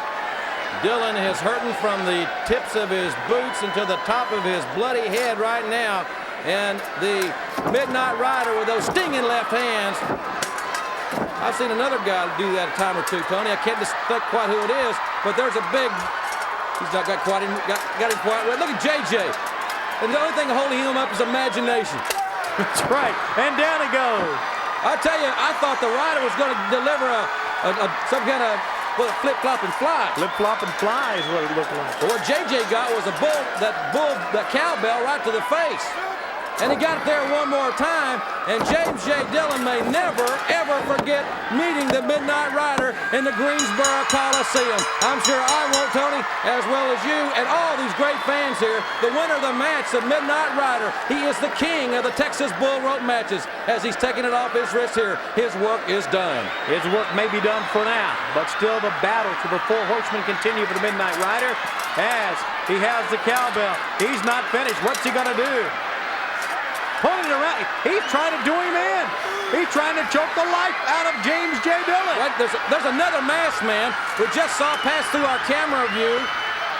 S2: Dillon is hurting from the tips of his boots into the top of his bloody head right now. And the Midnight Rider with those stinging left hands. I've seen another guy do that a time or two, Tony. I can't think quite who it is, but there's a big, he's not got him quite right. Look at JJ. And the only thing holding him up is imagination.
S1: That's right. And down it goes.
S2: I tell you, I thought the Rider was going to deliver some kind of flip-flop and fly.
S1: Flip-flop and fly is what it looked like.
S2: But what JJ got was that cowbell right to the face. and he got it there one more time. And James J. Dillon may never, ever forget meeting the Midnight Rider in the Greensboro Coliseum. I'm sure I won't, Tony, as well as you and all these great fans here. The winner of the match, the Midnight Rider, he is the king of the Texas Bull Rope matches. As he's taking it off his wrist here, his work is done.
S1: His work may be done for now, but still the battle for the four horsemen continue for the Midnight Rider as he has the cowbell. He's not finished. What's he going to do? Pulling it around. He's trying to do him in. He's trying to choke the life out of James J. Dillon.
S2: Right, there's another masked man we just saw pass through our camera view.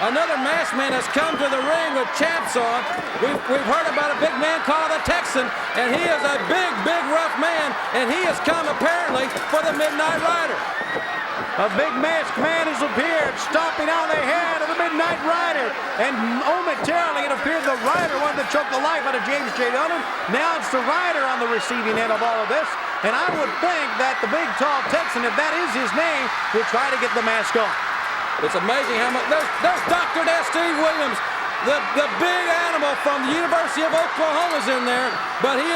S2: Another masked man has come to the ring with chaps on. We've heard about a big man called the Texan, and he is a big, big, rough man, and he has come apparently for the Midnight Rider.
S1: A big masked man has appeared, stomping on the head of the Midnight Rider. And momentarily it appeared the Rider wanted to choke the life out of James J. Dillon. Now it's the Rider on the receiving end of all of this. And I would think that the big, tall Texan, if that is his name, will try to get the mask off.
S2: It's amazing how much. There's Dr. Death Steve Williams, the big animal from the University of Oklahoma's in there. But he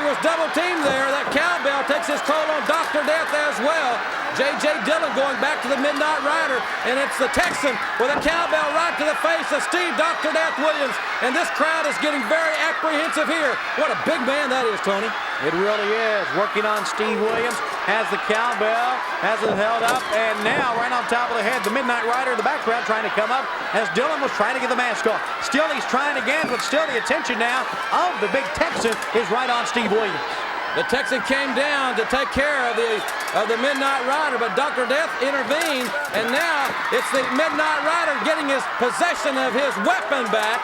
S2: was double teamed there. That cowbell takes his toll on Dr. Death as well. J.J. Dillon going back to the Midnight Rider, and it's the Texan with a cowbell right to the face of Steve Dr. Death Williams. And this crowd is getting very apprehensive here. What a big man that is, Tony.
S1: It really is. Working on Steve Williams, has the cowbell, has it held up, and now right on top of the head, the Midnight Rider in the background trying to come up as Dillon was trying to get the mask off. Still, he's trying again, but still the attention now of the big Texan is right on Steve Williams.
S2: The Texan came down to take care of the Midnight Rider, but Dr. Death intervened, and now it's the Midnight Rider getting his possession of his weapon back.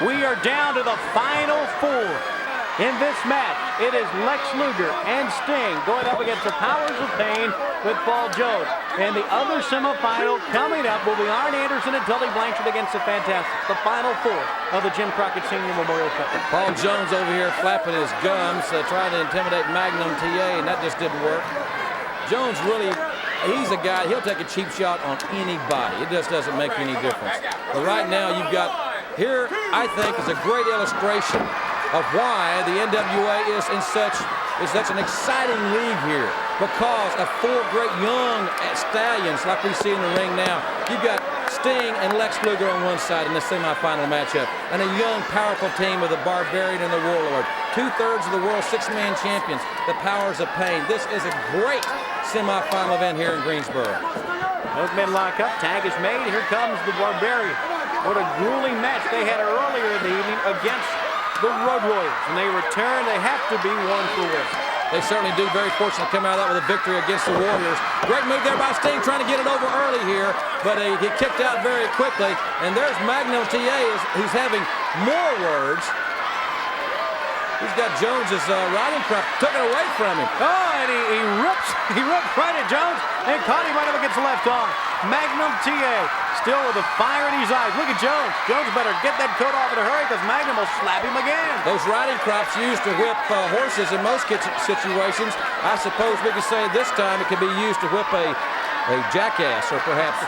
S1: We are down to the final four in this match. It is Lex Luger and Sting going up against the Powers of Pain with Paul Jones. And the other semifinal coming up will be Arn Anderson and Tully Blanchard against the Fantastics. The final four of the Jim Crockett Sr. Memorial Cup.
S2: Paul Jones over here flapping his gums, trying to intimidate Magnum TA, and that just didn't work. Jones really, he's a guy, he'll take a cheap shot on anybody. It just doesn't make any difference. But right now you've got, here I think is a great illustration of why the NWA is such an exciting league here, because of four great young stallions like we see in the ring now. You've got Sting and Lex Luger on one side in the semifinal matchup, and a young, powerful team of the Barbarian and the Warlord. 2/3 of the world six-man champions, the Powers of Pain. This is a great semifinal event here in Greensboro.
S1: Both men lock up, tag is made, here comes the Barbarian. What a grueling match they had earlier in the evening against the Road Warriors. And they return, they have to be 1-for-1.
S2: They certainly do. Very fortunate to come out of that with a victory against the Warriors. Great move there by Sting, trying to get it over early here, but he kicked out very quickly. And there's Magnum TA, he's having more words. He's got Jones's riding crop, took it away from him.
S1: Oh, and he ripped right at Jones and caught him right up against the left arm. Magnum TA still with the fire in his eyes. Look at Jones. Jones better get that coat off in a hurry because Magnum will slap him again.
S2: Those riding crops used to whip horses in most situations. I suppose we could say this time it could be used to whip a jackass or perhaps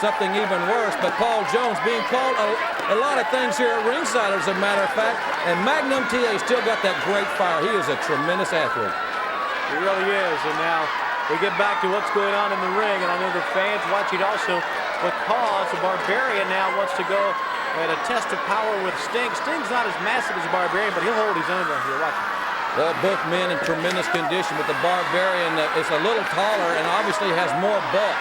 S2: something even worse. But Paul Jones being called a lot of things here at ringside, as a matter of fact. And Magnum TA still got that great fire. He is a tremendous athlete.
S1: He really is. And now we get back to what's going on in the ring. And I know the fans watching also, because the Barbarian now wants to go at a test of power with Sting. Sting's not as massive as the Barbarian, but he'll hold his own right here. Watch it.
S2: Well, both men in tremendous condition, but the Barbarian is a little taller and obviously has more bulk.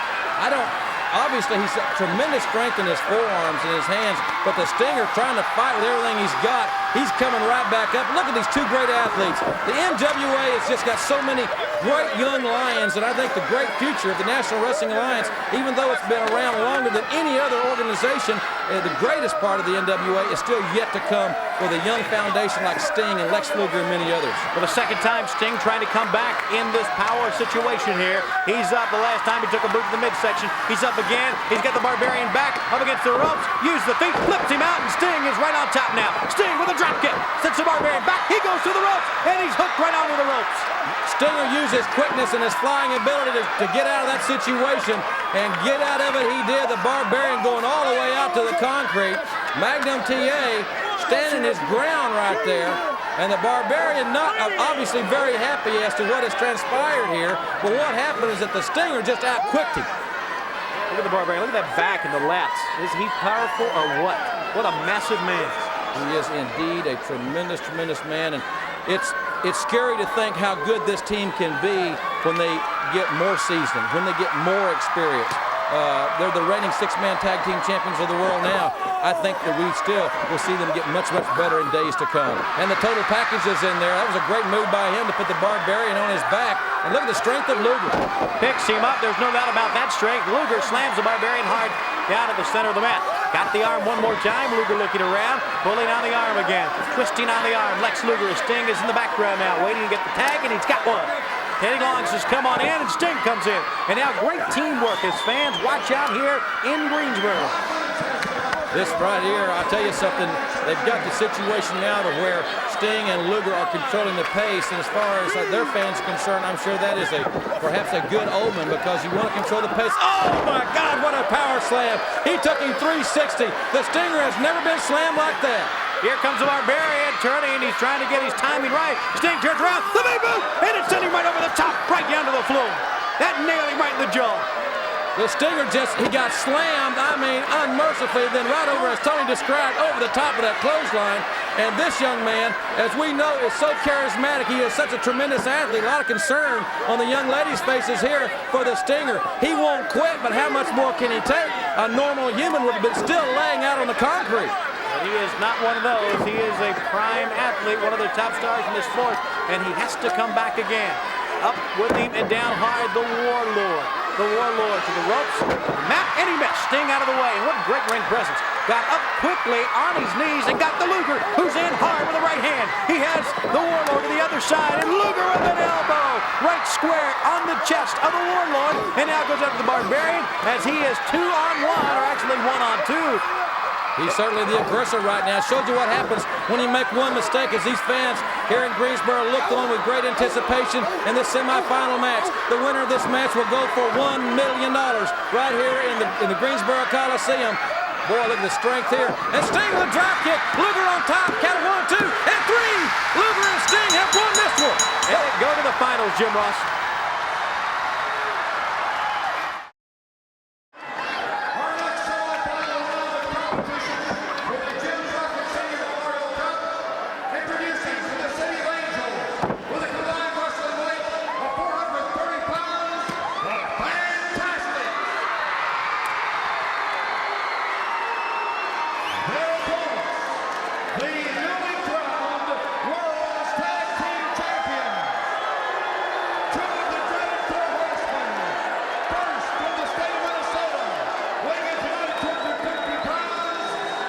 S2: obviously he's got tremendous strength in his forearms and his hands, but the Stinger trying to fight with everything he's got. He's coming right back up. Look at these two great athletes. The NWA has just got so many great young lions, and I think the great future of the National Wrestling Alliance, even though it's been around longer than any other organization, the greatest part of the NWA is still yet to come with a young foundation like Sting and Lex Luger and many others.
S1: For the second time, Sting trying to come back in this power situation here. He's up the last time he took a boot to the midsection. He's up again. He's got the Barbarian back up against the ropes. Use the feet, flips him out, and Sting is right on top now. Sting with a drop kick. Sets the Barbarian back. He goes to the ropes, and he's hooked right onto the ropes.
S2: Stinger used his quickness and his flying ability to get out of that situation, and get out of it he did. The Barbarian going all the way out to the concrete. Magnum TA standing his ground right there. And the Barbarian not obviously very happy as to what has transpired here. But what happened is that the Stinger just out-quicked him.
S1: Look at the Barbarian. Look at that back and the lats. Is he powerful or what? What a massive man.
S2: He is indeed a tremendous, tremendous man. And it's scary to think how good this team can be when they get more seasoned, when they get more experience. They're the reigning six-man tag team champions of the world now. I think that we still will see them get much, much better in days to come. And the total package is in there. That was a great move by him to put the Barbarian on his back. And look at the strength of Luger.
S1: Picks him up. There's no doubt about that strength. Luger slams the Barbarian hard down at the center of the mat. Got the arm one more time. Luger looking around, pulling on the arm again, twisting on the arm. Lex Luger, Sting is in the background now, waiting to get the tag, and he's got one. Teddy Long says, come on in, and Sting comes in. And now great teamwork as fans watch out here in Greensboro.
S2: This right here, I'll tell you something, they've got the situation now to where Sting and Luger are controlling the pace, and as far as their fans are concerned, I'm sure that is perhaps a good omen, because you want to control the pace. Oh my God, what a power slam. He took him 360. The Stinger has never been slammed like that.
S1: Here comes the Barbarian turning. He's trying to get his timing right. Sting turns around. The big boot. And it's sending him right over the top, right down to the floor. That nailed him right in the jaw.
S2: The Stinger he got slammed, I mean, unmercifully, then right over, as Tony described, over the top of that clothesline. And this young man, as we know, is so charismatic. He is such a tremendous athlete. A lot of concern on the young ladies' faces here for the Stinger. He won't quit, but how much more can he take? A normal human would have been still laying out on the concrete.
S1: But he is not one of those. He is a prime athlete, one of the top stars in this sport, and he has to come back again. Up with him and down hard, the Warlord. The Warlord to the ropes, mat, and he missed. Sting out of the way, and what great ring presence. Got up quickly on his knees and got the Luger, who's in hard with the right hand. He has the Warlord to the other side, and Luger with an elbow. Right square on the chest of the Warlord, and now goes up to the Barbarian as he is 2-on-1, or actually 1-on-2.
S2: He's certainly the aggressor right now. Shows you what happens when you make one mistake, as these fans here in Greensboro look on with great anticipation in this semifinal match. The winner of this match will go for $1 million right here in the Greensboro Coliseum. Boy, look at the strength here. And Sting with a drop kick. Luger on top. Count 1, 2, and 3. Luger and Sting have won this one.
S1: And they go to the finals, Jim Ross.
S3: Our next semifinal round of competition for the Jim Crockett Sr. Memorial Cup, introducing from the city of Angels, with a combined wrestling weight of 430 pounds, the Fantastic. Their opponents, the newly crowned World's Tag Team Champions, two of the dreaded four horsemen. First, from the state of Minnesota, weighing in tonight at 250 pounds,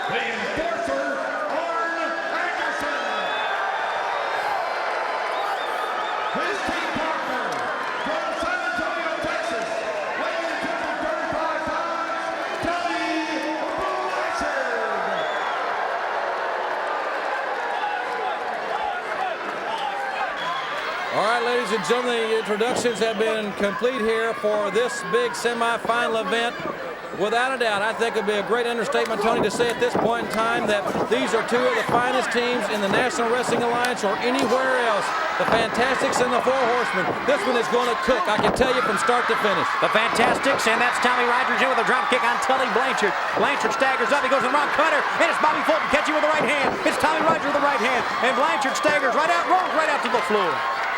S3: the Enforcer, Arn Anderson. His team partner, from San Antonio, Texas, weighing in 235 pounds, Tully Blanchard.
S2: All right, ladies and gentlemen, the introductions have been complete here for this big semifinal event. Without a doubt, I think it would be a great understatement, Tony, to say at this point in time that these are two of the finest teams in the National Wrestling Alliance or anywhere else. The Fantastics and the Four Horsemen. This one is going to cook, I can tell you, from start to finish.
S1: The Fantastics, and that's Tommy Rogers in with a drop kick on Tully Blanchard. Blanchard staggers up, he goes in the wrong cutter, and it's Bobby Fulton catching with the right hand. It's Tommy Rogers with the right hand, and Blanchard staggers right out, rolls right out to the floor.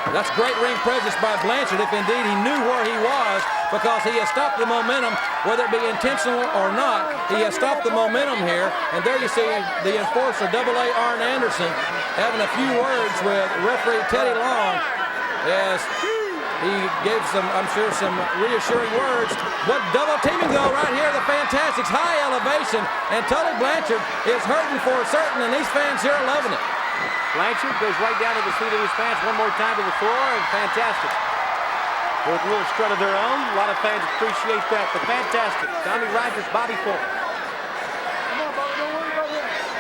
S2: That's great ring presence by Blanchard, if indeed he knew where he was, because he has stopped the momentum, whether it be intentional or not. He has stopped the momentum here, and there you see the enforcer, AA Arn Anderson, having a few words with referee Teddy Long as he gave some, I'm sure, some reassuring words. What double teaming though right here, the Fantastics, high elevation, and Tully Blanchard is hurting for certain, and these fans here are loving it.
S1: Blanchard goes right down to the feet of his fans one more time to the floor, and fantastic. With a little strut of their own, a lot of fans appreciate that. The Fantastic, Tommy Rogers, Bobby Fulton.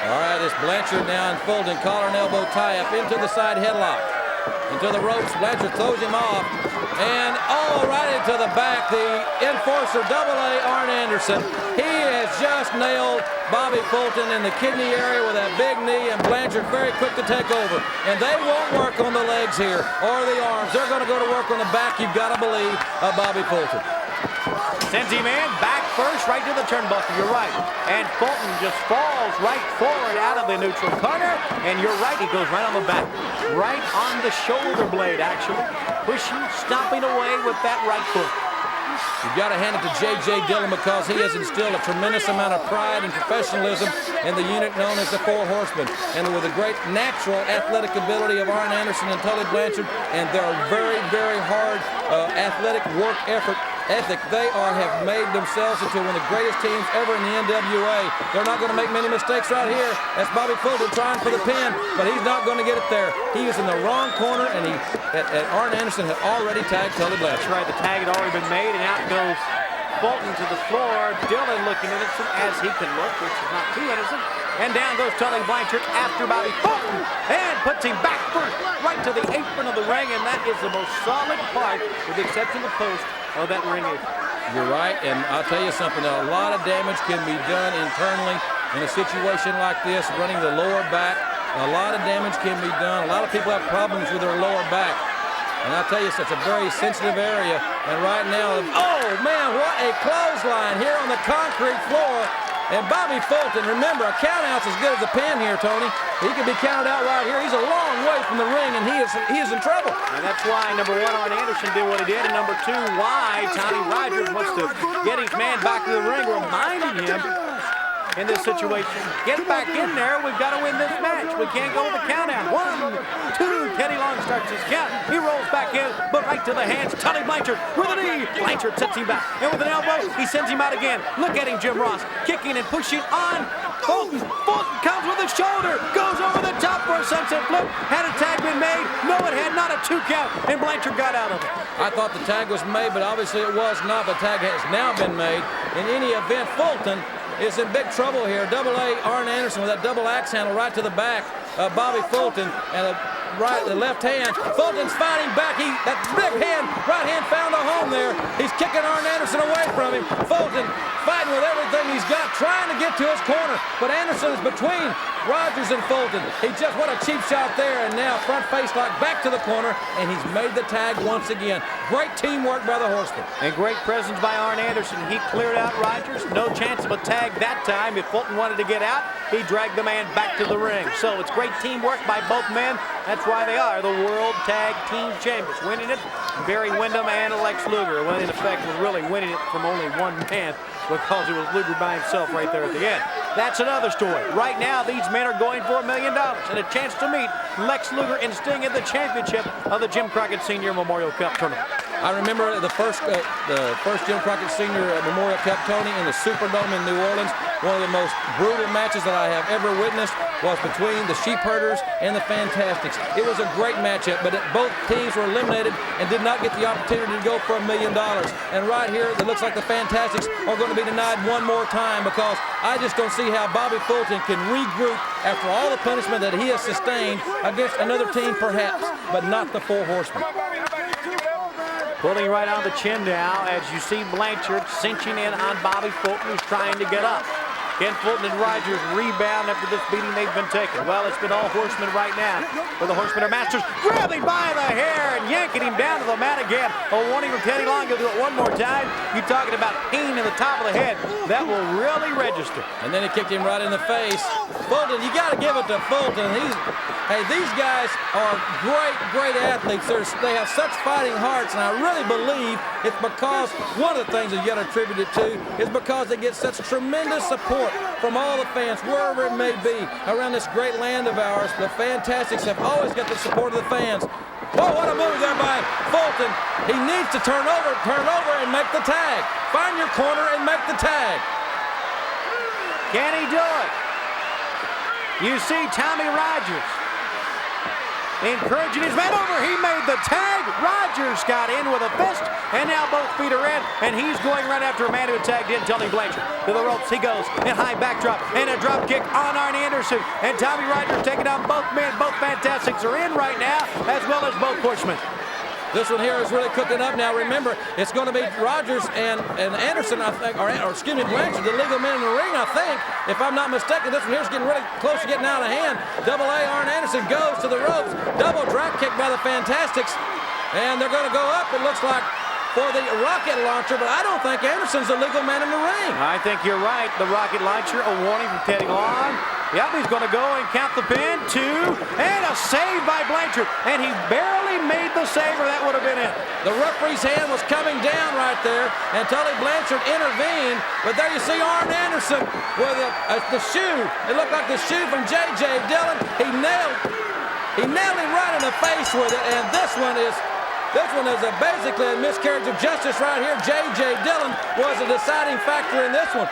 S2: All right, it's Blanchard now unfolding, collar and elbow tie-up into the side headlock. Into the ropes, Blanchard throws him off, and right into the back, the enforcer, AA Arn Anderson. He has just nailed Bobby Fulton in the kidney area with that big knee, and Blanchard very quick to take over. And they won't work on the legs here or the arms. They're going to go to work on the back, you've got to believe, of Bobby Fulton.
S1: Senty man back first, right to the turnbuckle. You're right. And Fulton just falls right forward out of the neutral corner. And you're right, he goes right on the back. Right on the shoulder blade, actually. Pushing, stomping away with that right foot.
S2: You've got to hand it to J.J. Dillon because he has instilled a tremendous amount of pride and professionalism in the unit known as the Four Horsemen. And with the great natural athletic ability of Arn Anderson and Tully Blanchard, and their very, very hard athletic work ethic, they have made themselves into one of the greatest teams ever in the NWA. They're not going to make many mistakes right here. That's Bobby Fulton trying for the pin, but he's not going to get it there. He is in the wrong corner, and Arn Anderson had already tagged Tully Blanchard.
S1: That's right, the tag had already been made, and out goes Fulton to the floor. Dillon looking innocent as he can look, which is not too innocent. And down goes Tully Blanchard after Bobby Fulton, and puts him back first, right to the apron of the ring, and that is the most solid part, with the exception of the post, of that ring apron.
S2: You're right, and I'll tell you something, a lot of damage can be done internally in a situation like this, running the lower back. A lot of damage can be done. A lot of people have problems with their lower back. And I'll tell you, it's a very sensitive area. And right now, oh man, what a clothesline here on the concrete floor. And Bobby Fulton, remember, a count out's as good as a pin here, Tony. He can be counted out right here. He's a long way from the ring, and he is in trouble.
S1: And that's why, number one, Arn Anderson did what he did, and number two, why Tommy Rogers wants to get his man back to the ring, reminding him in this situation, get back in there, we've got to win this match. We can't go with the count out. 1, 2, Teddy Long starts his count. He rolls back in, but right to the hands, Tully Blanchard with a knee. Blanchard sets him back, and with an elbow, he sends him out again. Look at him, Jim Ross, kicking and pushing on Fulton. Fulton comes with a shoulder, goes over the top for a sunset flip. Had a tag been made? No, it had not, a 2 count, and Blanchard got out of it.
S2: I thought the tag was made, but obviously it was not. The tag has now been made. In any event, Fulton is in big trouble here. AA Arn Anderson with that double axe handle right to the back of Bobby Fulton, and the left hand. Fulton's fighting back. That big hand, right hand found a home there. He's kicking Arn Anderson away from him. Fulton fighting with everything he's got, trying to get to his corner, but Anderson is between Rogers and Fulton. He just, what a cheap shot there, and now front face lock back to the corner, and he's made the tag once again. Great teamwork by the Horsemen.
S1: And great presence by Arn Anderson. He cleared out Rogers. No chance of a tag that time. If Fulton wanted to get out, he dragged the man back to the ring. So it's great teamwork by both men. That's why they are the World Tag Team Champions. Winning it, Barry Windham and Lex Luger. Well, in effect, was really winning it from only one man, because it was Luger by himself right there at the end. That's another story. Right now, these men are going for $1 million and a chance to meet Lex Luger and Sting in the championship of the Jim Crockett Sr. Memorial Cup Tournament.
S2: I remember the first Jim Crockett Sr. Memorial Cup, Tony, in the Superdome in New Orleans. One of the most brutal matches that I have ever witnessed was between the Sheepherders and the Fantastics. It was a great matchup, but both teams were eliminated and did not get the opportunity to go for $1 million. And right here, it looks like the Fantastics are going to be denied one more time, because I just don't see how Bobby Fulton can regroup after all the punishment that he has sustained against another team, perhaps, but not the Four Horsemen.
S1: Pulling right on the chin now, as you see Blanchard cinching in on Bobby Fulton, who's trying to get up. Can Fulton and Rogers rebound after this beating they've been taking? Well, it's been all Horsemen right now, where the Horsemen are masters. Grabbing by the hair and yanking him down to the mat again. A warning from Teddy Long. He'll do it one more time. You're talking about pain in the top of the head. That will really register.
S2: And then he kicked him right in the face. Fulton, you got to give it to Fulton. Hey, these guys are great athletes. They have such fighting hearts, and I really believe it's because one of the things that you got to attribute it to is because they get such tremendous support from all the fans, wherever it may be, around this great land of ours. The Fantastics have always got the support of the fans. Whoa, what a move there by Fulton. He needs to turn over and make the tag. Find your corner and make the tag.
S1: Can he do it? You see Tommy Rogers encouraging his man over. He made the tag. Rogers got in with a fist, and now both feet are in, and he's going right after a man who tagged in, Tully Blanchard. To the ropes he goes, and high backdrop, and a drop kick on Arn Anderson. And Tommy Rogers taking on both men. Both Fantastics are in right now, as well as both Horsemen.
S2: This one here is really cooking up now. Remember, it's going to be Rogers and Anderson, I think, or excuse me, Blanchard, the legal men in the ring, I think. If I'm not mistaken, this one here is getting really close to getting out of hand. Double A, Arn Anderson goes to the ropes. Double drop kick by the Fantastics. And they're going to go up, it looks like, for the rocket launcher, but I don't think Anderson's the legal man in the ring.
S1: I think you're right. The rocket launcher, a warning from Teddy Long. Yep, he's going to go and count the pin. 2, and a save by Blanchard. And he barely made the save, or that would have been it.
S2: The referee's hand was coming down right there, and Tully Blanchard intervened. But there you see Arn Anderson with the shoe. It looked like the shoe from J.J. Dillon. He nailed him right in the face with it, and this one is basically a miscarriage of justice right here. J.J. Dillon was a deciding factor in this one.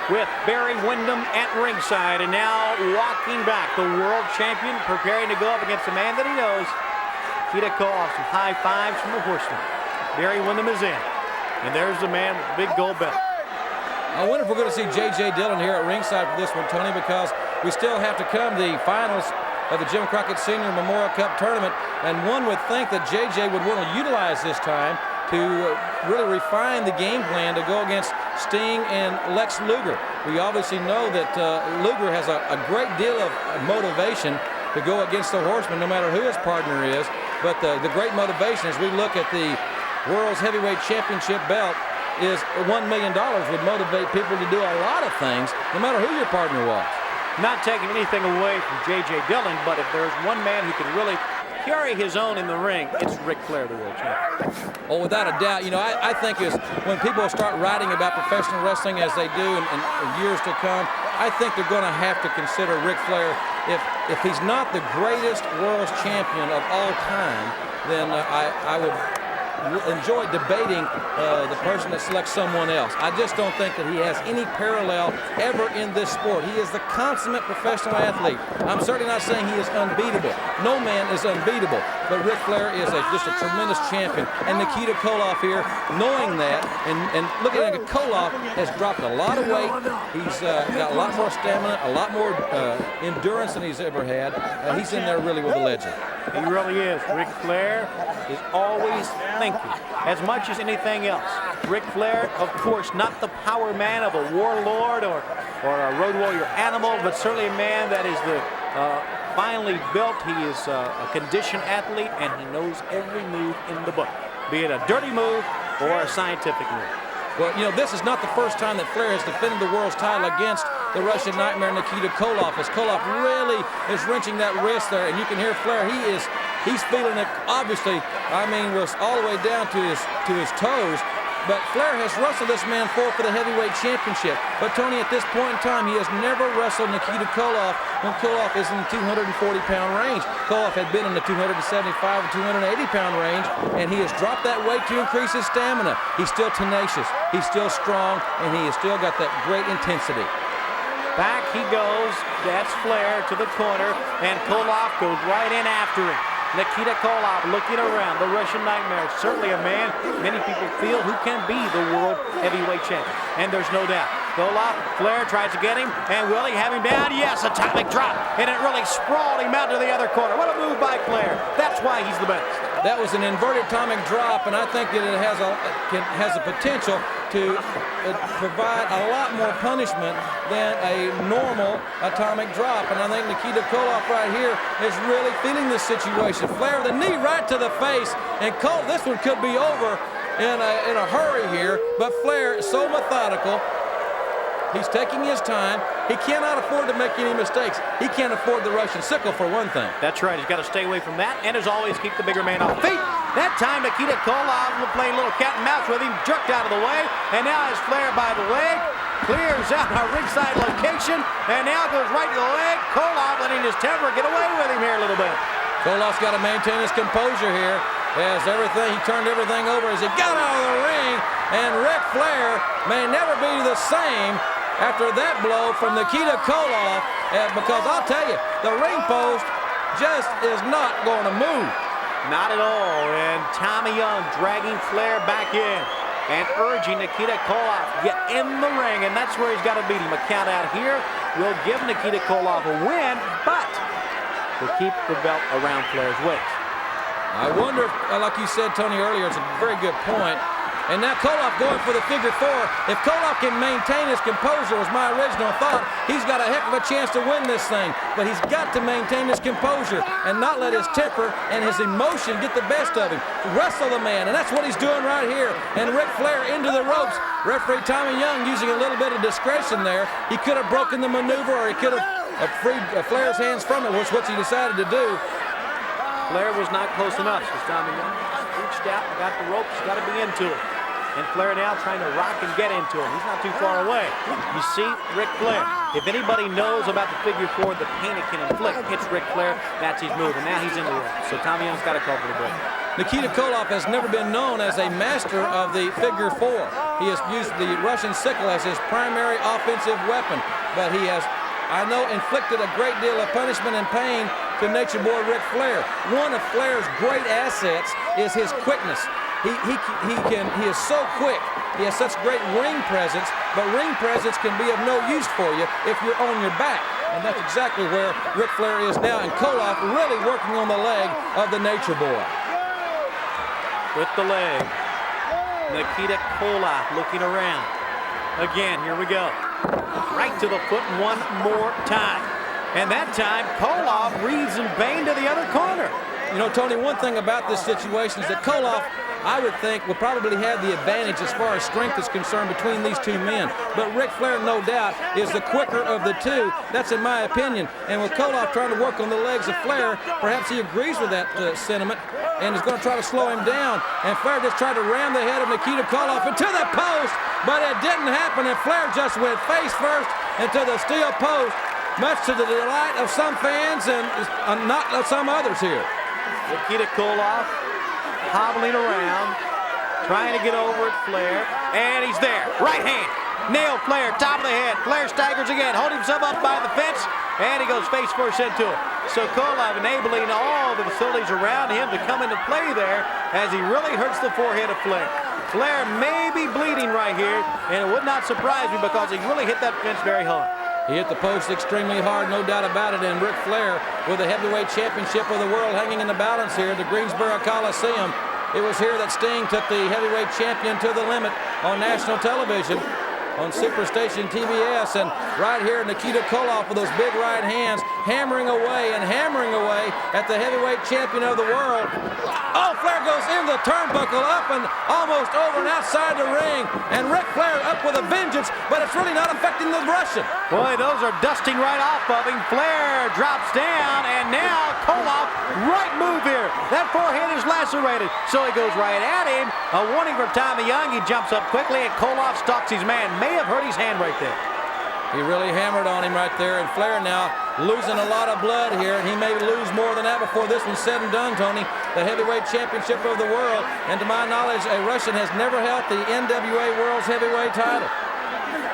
S1: With Barry Windham at ringside, and now walking back, the world champion preparing to go up against a man that he knows. He'd have called some high fives from the Horsemen. Barry Windham is in, and there's the man, big gold belt.
S2: I wonder if we're going to see J.J. Dillon here at ringside for this one, Tony, because we still have to come the finals of the Jim Crockett Sr. Memorial Cup Tournament, and one would think that J.J. would want to utilize this time to really refine the game plan to go against Sting and Lex Luger. We obviously know that Luger has a great deal of motivation to go against the Horsemen, no matter who his partner is. But the great motivation as we look at the World's Heavyweight Championship belt is $1 million would motivate people to do a lot of things, no matter who your partner was.
S1: Not taking anything away from J.J. Dillon, but if there's one man who can really carry his own in the ring, it's Ric Flair, the world champion.
S2: Oh, without a doubt. You know, I think is when people start writing about professional wrestling as they do in years to come, I think they're going to have to consider Ric Flair if he's not the greatest world champion of all time, then I would enjoy debating the person that selects someone else. I just don't think that he has any parallel ever in this sport. He is the consummate professional athlete. I'm certainly not saying he is unbeatable. No man is unbeatable, but Ric Flair is just a tremendous champion. And Nikita Koloff here, knowing that, and looking at Koloff, has dropped a lot of weight. He's got a lot more stamina, a lot more endurance than he's ever had. He's in there really with a legend.
S1: He really is. Ric Flair is always thinking as much as anything else. Ric Flair, of course, not the power man of a warlord or a road warrior animal, but certainly a man that is the finely built. He is a conditioned athlete, and he knows every move in the book, be it a dirty move or a scientific move.
S2: Well, you know, this is not the first time that Flair has defended the world's title against the Russian Nightmare Nikita Koloff, as Koloff really is wrenching that wrist there, and you can hear Flair. He's feeling it. Obviously, I mean, was all the way down to his toes. But Flair has wrestled this man for the heavyweight championship. But Tony, at this point in time, he has never wrestled Nikita Koloff when Koloff is in the 240-pound range. Koloff had been in the 275 and 280-pound range, and he has dropped that weight to increase his stamina. He's still tenacious, he's still strong, and he has still got that great intensity.
S1: Back he goes. That's Flair to the corner, and Koloff goes right in after him. Nikita Koloff looking around, the Russian Nightmare, certainly a man many people feel who can be the world heavyweight champion, and there's no doubt. Koloff, Flair tries to get him, and will he have him down? Yes, atomic drop, and it really sprawled him out to the other corner. What a move by Flair. That's why he's the best.
S2: That was an inverted atomic drop, and I think that it has a potential to provide a lot more punishment than a normal atomic drop. And I think Nikita Koloff right here is really feeling this situation. Flair, the knee right to the face, and this one could be over in a hurry here. But Flair is so methodical. He's taking his time. He cannot afford to make any mistakes. He can't afford the Russian sickle, for one thing.
S1: That's right. He's got to stay away from that, and as always, keep the bigger man off feet. That time, Nikita Koloff playing a little cat and mouse with him, jerked out of the way, and now has Flair by the leg, clears out our ringside location, and now goes right to the leg. Koloff letting his temper get away with him here a little bit.
S2: Koloff's got to maintain his composure here. He turned everything over as he got out of the ring, and Ric Flair may never be the same after that blow from Nikita Koloff, because I'll tell you, the ring post just is not going to move.
S1: Not at all, and Tommy Young dragging Flair back in and urging Nikita Koloff to get in the ring, and that's where he's got to beat him. A count out here will give Nikita Koloff a win, but will keep the belt around Flair's waist.
S2: I wonder if, like you said, Tony, earlier, it's a very good point. And now Koloff going for the figure four. If Koloff can maintain his composure, was my original thought, he's got a heck of a chance to win this thing. But he's got to maintain his composure and not let his temper and his emotion get the best of him. Wrestle the man, and that's what he's doing right here. And Ric Flair into the ropes. Referee Tommy Young using a little bit of discretion there. He could have broken the maneuver, or he could have freed Flair's hands from it, which is what he decided to do.
S1: Flair was not close enough, so Tommy Young reached out and got the ropes, got to be into it. And Flair now trying to rock and get into him. He's not too far away. You see Ric Flair. If anybody knows about the figure four, the pain it can inflict, it's Ric Flair. That's his move, and now he's into it. So Tommy Young's got to call for the break.
S2: Nikita Koloff has never been known as a master of the figure four. He has used the Russian sickle as his primary offensive weapon, but he has, I know, inflicted a great deal of punishment and pain to Nature Boy Ric Flair. One of Flair's great assets is his quickness. He is so quick. He has such great ring presence, but ring presence can be of no use for you if you're on your back. And that's exactly where Ric Flair is now, and Koloff really working on the leg of the Nature Boy.
S1: With the leg, Nikita Koloff looking around. Again, here we go. Right to the foot one more time. And that time, Koloff reads in vain to the other corner.
S2: You know, Tony, one thing about this situation is that Koloff, I would think, will probably have the advantage as far as strength is concerned between these two men. But Ric Flair, no doubt, is the quicker of the two. That's in my opinion. And with Koloff trying to work on the legs of Flair, perhaps he agrees with that sentiment and is going to try to slow him down. And Flair just tried to ram the head of Nikita Koloff into the post, but it didn't happen, and Flair just went face first into the steel post. much to the delight of some fans and not of some others here.
S1: Nikita Koloff hobbling around, trying to get over at Flair, and he's there. Right hand, nailed Flair, top of the head. Flair staggers again, holding himself up by the fence, and he goes face first into it. So Koloff enabling all the facilities around him to come into play there as he really hurts the forehead of Flair. Flair may be bleeding right here, and it would not surprise me because he really hit that fence very hard.
S2: He hit the post extremely hard, no doubt about it, and Ric Flair with the heavyweight championship of the world hanging in the balance here at the Greensboro Coliseum. It was here that Sting took the heavyweight champion to the limit on national television on Superstation TBS, and right here Nikita Koloff with those big right hands hammering away at the heavyweight champion of the world. Oh, Flair goes in the turnbuckle up and almost over and outside the ring, and Ric Flair up with a vengeance, but it's really not affecting the Russian.
S1: Boy, those are dusting right off of him. Flair drops down, and now Koloff, right move here. That forehead is lacerated, so he goes right at him. A warning from Tommy Young. He jumps up quickly, and Koloff stalks his man. May have hurt his hand right there.
S2: He really hammered on him right there, and Flair now losing a lot of blood here, and he may lose more than that before this one's said and done, Tony. The heavyweight championship of the world, and to my knowledge, a Russian has never held the NWA World's Heavyweight title.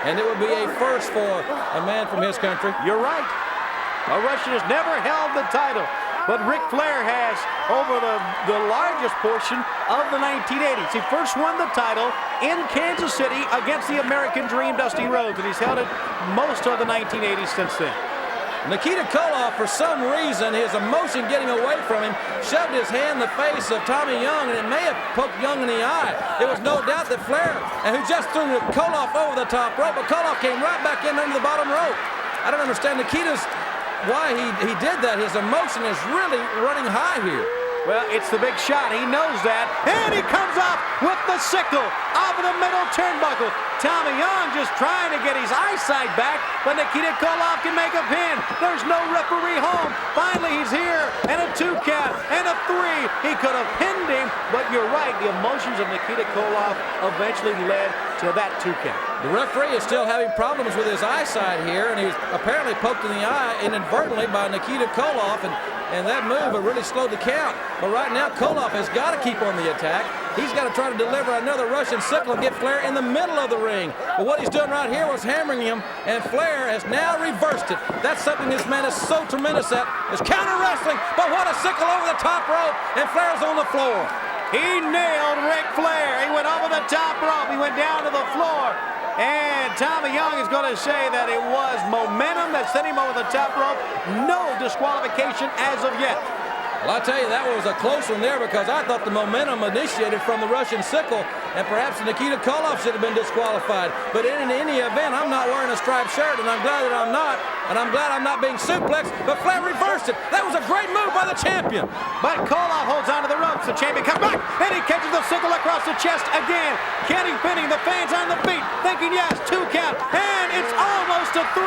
S2: And it would be a first for a man from his country.
S1: You're right. A Russian has never held the title, but Ric Flair has over the largest portion of the 1980s. He first won the title in Kansas City against the American Dream, Dusty Rhodes, and he's held it most of the 1980s since then.
S2: Nikita Koloff, for some reason, his emotion getting away from him, shoved his hand in the face of Tommy Young, and it may have poked Young in the eye. It was no doubt that Flair, and who just threw Koloff over the top rope, but Koloff came right back in under the bottom rope. I don't understand Nikita's why he did that. His emotion is really running high here.
S1: Well, it's the big shot. He knows that. And he comes up with the sickle off of the middle turnbuckle. Tommy Young just trying to get his eyesight back, but Nikita Koloff can make a pin. There's no referee home. Finally, he's here, and a 2 count, and a 3. He could have pinned him, but you're right. The emotions of Nikita Koloff eventually led to that 2 count.
S2: The referee is still having problems with his eyesight here, and he was apparently poked in the eye inadvertently by Nikita Koloff, and that move really slowed the count. But right now, Koloff has got to keep on the attack. He's got to try to deliver another Russian sickle and get Flair in the middle of the ring. But what he's doing right here was hammering him, and Flair has now reversed it. That's something this man is so tremendous at, is counter wrestling. But what a sickle over the top rope, and Flair's on the floor.
S1: He nailed Ric Flair. He went over the top rope. He went down to the floor. And Tommy Young is going to say that it was momentum that sent him over the top rope. No disqualification as of yet.
S2: Well, I'll tell you, that was a close one there because I thought the momentum initiated from the Russian sickle, and perhaps Nikita Koloff should have been disqualified. But in any event, I'm not wearing a striped shirt, and I'm glad that I'm not. And I'm glad I'm not being suplexed, but Flair reversed it. That was a great move by the champion.
S1: But Koloff holds onto the ropes. The champion comes back, and he catches the sickle across the chest again. Counting, pinning the fans on the feet, thinking yes, 2 count, and it's almost a 3.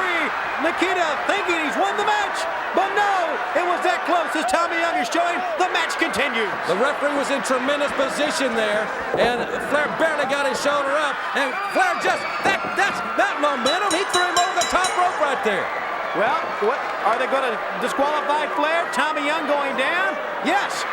S1: Nikita thinking he's won the match, but no, it was that close as Tommy Young is showing. The match continues.
S2: The referee was in tremendous position there, and Flair barely got his shoulder up, and Flair just, that momentum, he threw him over the top rope right there.
S1: Well, what are they going to disqualify Flair? Tommy Young going down? Yes.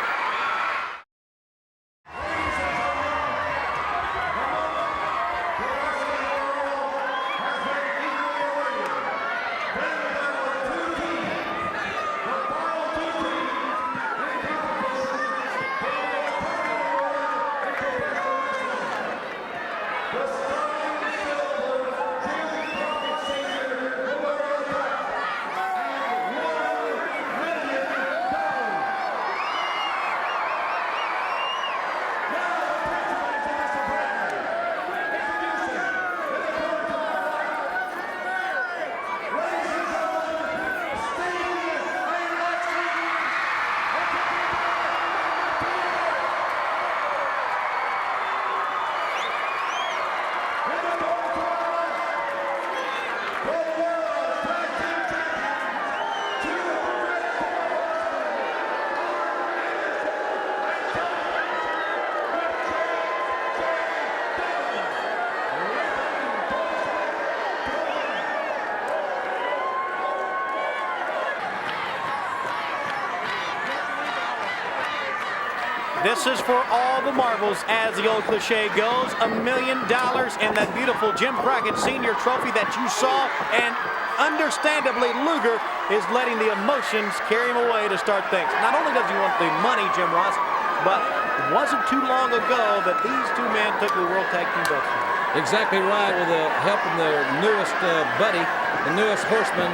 S1: This is for all the marbles, as the old cliche goes. $1 million and that beautiful Jim Crockett Sr. trophy that you saw. And understandably, Luger is letting the emotions carry him away to start things. Not only does he want the money, Jim Ross, but it wasn't too long ago that these two men took the World Tag Team belts.
S2: Exactly right, with the help of their newest buddy, the newest Horseman,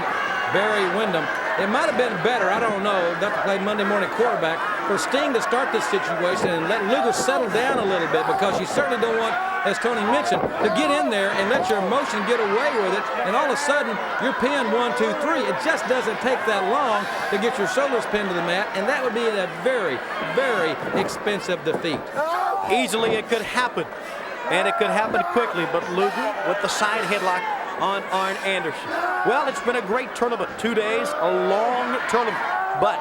S2: Barry Windham. It might have been better, I don't know, not to play Monday morning quarterback, for Sting to start this situation and let Luger settle down a little bit, because you certainly don't want, as Tony mentioned, to get in there and let your emotion get away with it, and all of a sudden you're pinned 1, 2, 3. It just doesn't take that long to get your shoulders pinned to the mat, and that would be a very, very expensive defeat.
S1: Easily it could happen, and it could happen quickly, but Luger with the side headlock on Arn Anderson. Well, it's been a great tournament. 2 days, a long tournament, but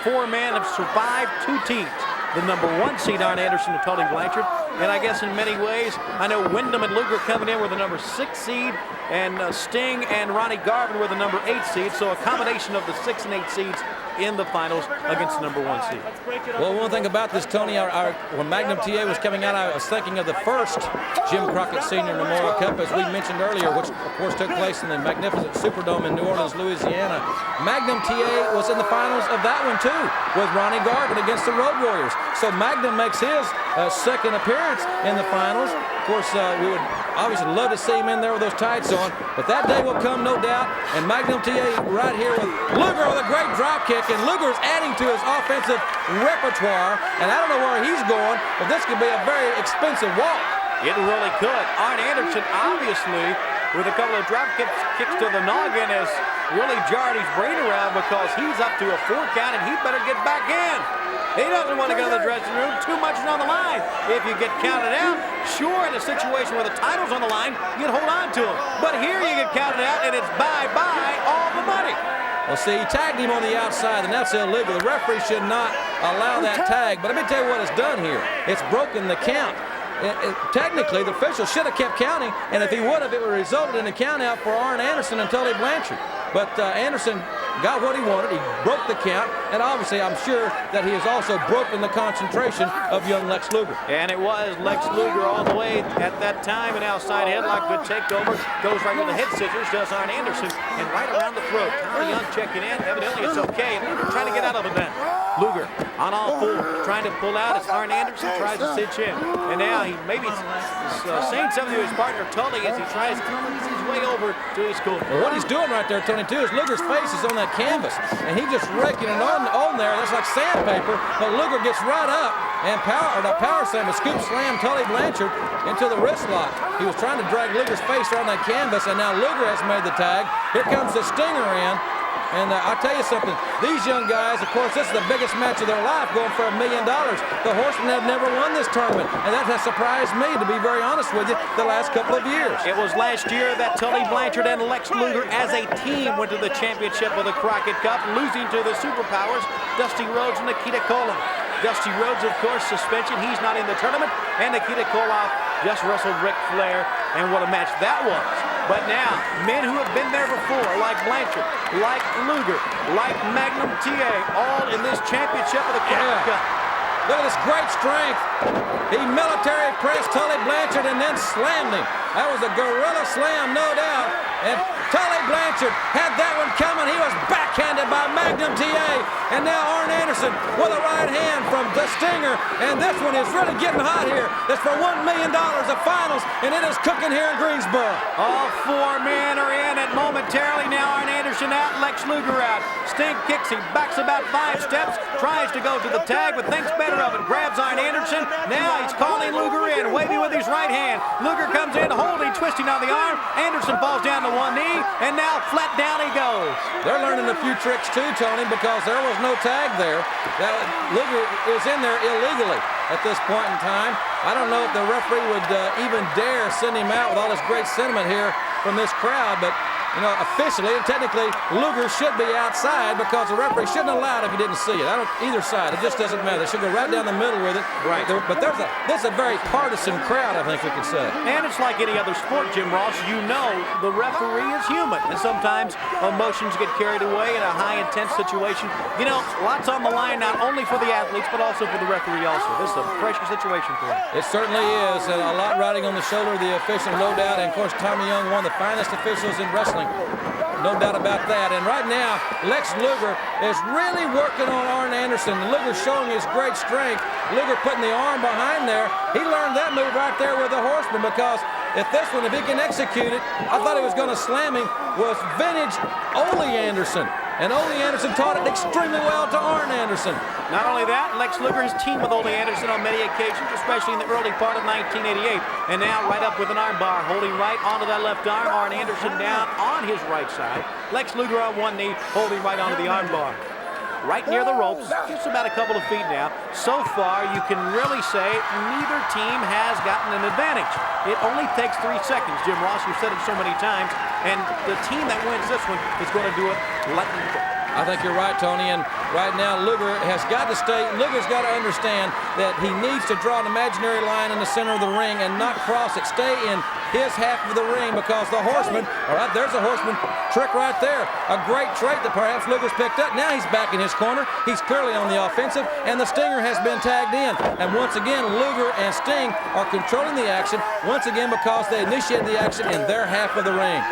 S1: 4 men have survived 2 teams. The #1 seed, Arn Anderson and Tully Blanchard. And I guess in many ways, I know Windham and Luger coming in with the #6 seed, and Sting and Ronnie Garvin were the #8 seed. So a combination of the 6 and 8 seeds in the finals against the #1 seed.
S2: Well, one thing about this, Tony, when Magnum TA was coming out, I was thinking of the first Jim Crockett Sr. Memorial Cup, as we mentioned earlier, which of course took place in the magnificent Superdome in New Orleans, Louisiana. Magnum TA was in the finals of that one too, with Ronnie Garvin against the Road Warriors. So Magnum makes his second appearance in the finals. Of course, we would obviously love to see him in there with those tights on, but that day will come, no doubt. And Magnum TA right here with Luger with a great drop kick, and Luger's adding to his offensive repertoire. And I don't know where he's going, but this could be a very expensive walk.
S1: It really could. Arn Anderson, obviously, with a couple of drop kicks to the noggin, has really jarred his brain around, because he's up to a 4 count, and he better get back in. He doesn't want to go to the dressing room. Too much is on the line. If you get counted out, sure, in a situation where the title's on the line, you can hold on to him. But here you get counted out, and it's bye-bye all the money.
S2: Well, see, he tagged him on the outside, and that's illegal. The referee should not allow that tag. But let me tell you what it's done here. It's broken the count. Technically, the official should have kept counting, and if he would have, it would have resulted in a count out for Arn Anderson and Tully Blanchard. But Anderson got what he wanted. He broke the count, and obviously I'm sure that he has also broken the concentration of young Lex Luger.
S1: And it was Lex Luger all the way at that time. An outside headlock, good takeover. Goes right with the head scissors, does Arn Anderson, and right around the throat. Tommy Young checking in. Evidently it's okay. Luger trying to get out of it then. Luger on all fours, trying to pull out as Arn Anderson tries to cinch in. And now he maybe saying something to his partner Tully as he tries to ease his way over to his goal.
S2: Well, what he's doing right there, Tony, too, is Luger's face is on that canvas, and he's just raking it on there. That's like sandpaper, but Luger gets right up and scoop slam Tully Blanchard into the wrist lock. He was trying to drag Luger's face around that canvas, and now Luger has made the tag. Here comes the Stinger in. And I'll tell you something, these young guys, of course, this is the biggest match of their life, going for $1 million. The Horsemen have never won this tournament, and that has surprised me, to be very honest with you, the last couple of years.
S1: It was last year that Tully Blanchard and Lex Luger as a team went to the championship of the Crockett Cup, losing to the superpowers, Dusty Rhodes and Nikita Koloff. Dusty Rhodes, of course, suspension. He's not in the tournament. And Nikita Koloff just wrestled Ric Flair, and what a match that was. But now, men who have been there before, like Blanchard, like Luger, like Magnum TA, all in this championship of the Crockett Cup.
S2: Look at this great strength. He military pressed Tully Blanchard and then slammed him. That was a gorilla slam, no doubt. And Tully Blanchard had that one coming. He was backhanded by Magnum TA. And now Arn Anderson with a right hand from the Stinger. And this one is really getting hot here. It's for $1 million of finals, and it is cooking here in Greensboro.
S1: All 4 men are in it momentarily now. Arn Anderson out, Lex Luger out. Sting kicks him, backs about 5 steps, tries to go to the tag, but thinks better of it. Grabs Arn Anderson. Now he's calling Luger in, waving with his right hand. Luger comes in, holding, twisting on the arm. Anderson falls down to one knee, and now flat down he goes.
S2: They're learning a few tricks too, Tony, because there was no tag there. Luger is in there illegally at this point in time. I don't know if the referee would even dare send him out with all this great sentiment here from this crowd, but you know, officially and technically, Luger should be outside because the referee shouldn't allow it if he didn't see it. I don't either side. It just doesn't matter. They should go right down the middle with it.
S1: Right.
S2: But this is a very partisan crowd, I think we could say.
S1: And it's like any other sport, Jim Ross. You know the referee is human, and sometimes emotions get carried away in a high, intense situation. You know, lots on the line, not only for the athletes, but also for the referee also. This is a pressure situation for him.
S2: It certainly is, and a lot riding on the shoulder of the official, no doubt. And, of course, Tommy Young, one of the finest officials in wrestling. No doubt about that. And right now, Lex Luger is really working on Arn Anderson. Luger showing his great strength. Luger putting the arm behind there. He learned that move right there with the Horseman, because if he can execute it, I thought he was going to slam him, was vintage Ole Anderson. And Ole Anderson taught it extremely well to Arn Anderson.
S1: Not only that, Lex Luger has teamed with Ole Anderson on many occasions, especially in the early part of 1988. And now right up with an arm bar, holding right onto that left arm. Arn Anderson down on his right side. Lex Luger on one knee, holding right onto the arm bar. Right near the ropes, just about a couple of feet now. So far, you can really say neither team has gotten an advantage. It only takes 3 seconds. Jim Ross, you've said it so many times, and the team that wins this one is going to do it lightning quick.
S2: I think you're right, Tony, and right now Luger's got to understand that he needs to draw an imaginary line in the center of the ring and not cross it. Stay in his half of the ring, because the Horseman, all right, there's a Horseman trick right there. A great trait that perhaps Luger's picked up. Now he's back in his corner. He's clearly on the offensive, and the Stinger has been tagged in. And once again, Luger and Sting are controlling the action, once again because they initiated the action in their half of the ring.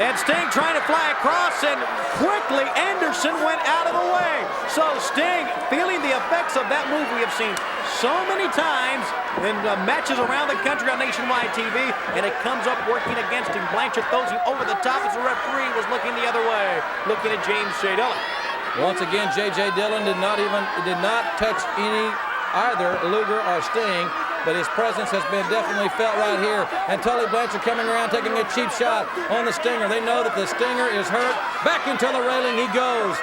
S1: And Sting trying to fly across, and quickly Anderson went out of the way. So Sting feeling the effects of that move we have seen so many times in matches around the country on nationwide TV, and it comes up working against him. Blanchard throws him over the top as the referee was looking the other way, looking at James J. Dillon.
S2: Once again, J.J. Dillon did not touch either Luger or Sting, but his presence has been definitely felt right here. And Tully Blanchard coming around, taking a cheap shot on the Stinger. They know that the Stinger is hurt. Back into the railing he goes.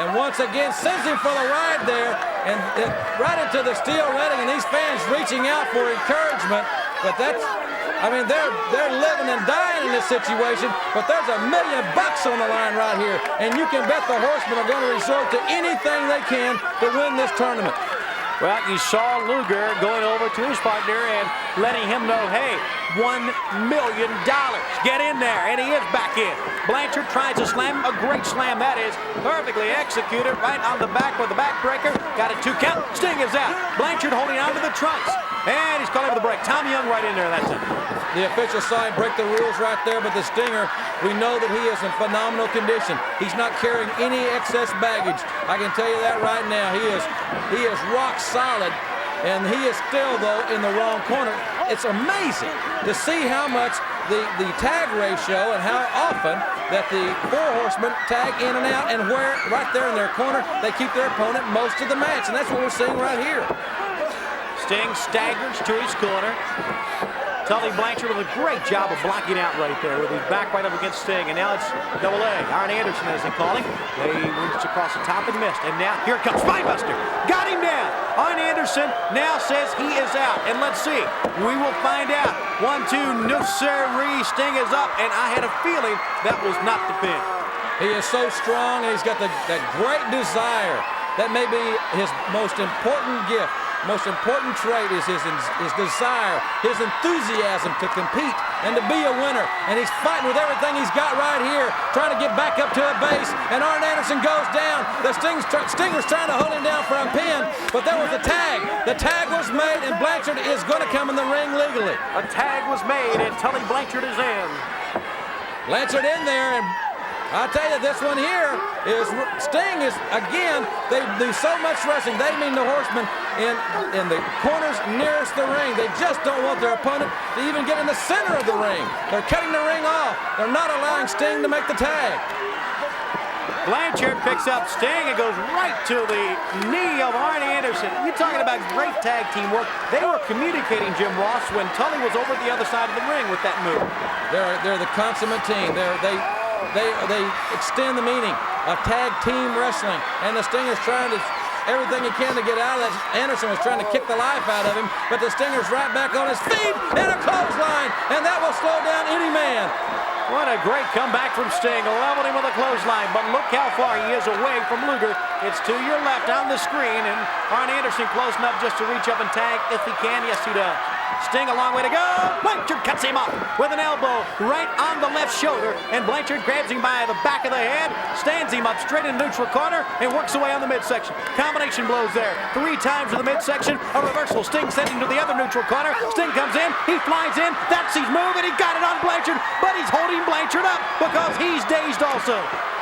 S2: And once again, sends him for the ride there, and right into the steel railing, and these fans reaching out for encouragement. But that's, I mean, they're living and dying in this situation, but there's $1 million on the line right here. And you can bet the Horsemen are going to resort to anything they can to win this tournament.
S1: Well, you saw Luger going over to his partner and letting him know, hey, $1 million. Get in there, and he is back in. Blanchard tries to slam, a great slam that is, perfectly executed right on the back with the backbreaker. Got a 2 count. Sting is out. Blanchard holding on to the trunks, and he's calling for the break. Tommy Young right in there that time.
S2: The official saw him break the rules right there, but the Stinger, we know that he is in phenomenal condition. He's not carrying any excess baggage. I can tell you that right now. He is rock solid, and he is still, though, in the wrong corner. It's amazing to see how much the tag ratio and how often that the 4 horsemen tag in and out, and where right there in their corner they keep their opponent most of the match, and that's what we're seeing right here.
S1: Sting staggers to his corner. Tully Blanchard with a great job of blocking out right there with his back right up against Sting. And now it's double A. Arn Anderson, as they call him. They reached across the top and missed. And now here comes Spinebuster. Got him down. Arn Anderson now says he is out. And let's see. We will find out. 1, 2, no sirree. Sting is up. And I had a feeling that was not the pin.
S2: He is so strong, and he's got that great desire. That may be his most important gift. Most important trait is his desire, his enthusiasm to compete and to be a winner. And he's fighting with everything he's got right here, trying to get back up to a base. And Arn Anderson goes down. The Stinger's trying to hold him down for a pin, but there was a tag. The tag was made, and Blanchard is going to come in the ring legally.
S1: A tag was made, and Tully Blanchard is in.
S2: Blanchard in there, and I'll tell you, this one here is Sting is, again, they do so much wrestling. They mean the Horsemen in the corners nearest the ring. They just don't want their opponent to even get in the center of the ring. They're cutting the ring off. They're not allowing Sting to make the tag.
S1: Blanchard picks up Sting and goes right to the knee of Arn Anderson. You're talking about great tag team work. They were communicating, Jim Ross, when Tully was over the other side of the ring with that move.
S2: They're the consummate team. They extend the meaning of tag team wrestling, and the Stinger's trying to everything he can to get out of that. Anderson was trying to kick the life out of him, but the Stinger's right back on his feet, and a clothesline, and that will slow down any man.
S1: What a great comeback from Sting. Leveled him with a clothesline, but look how far he is away from Luger. It's to your left on the screen, and Arn Anderson close enough just to reach up and tag if he can. Yes, he does. Sting a long way to go. Blanchard cuts him off with an elbow right on the left shoulder, and Blanchard grabs him by the back of the head, stands him up straight in the neutral corner, and works away on the midsection. Combination blows there. 3 times to the midsection. A reversal. Sting sends him to the other neutral corner. Sting comes in. He flies in. That's his move, and he got it on Blanchard, but he's holding Blanchard up because he's dazed also.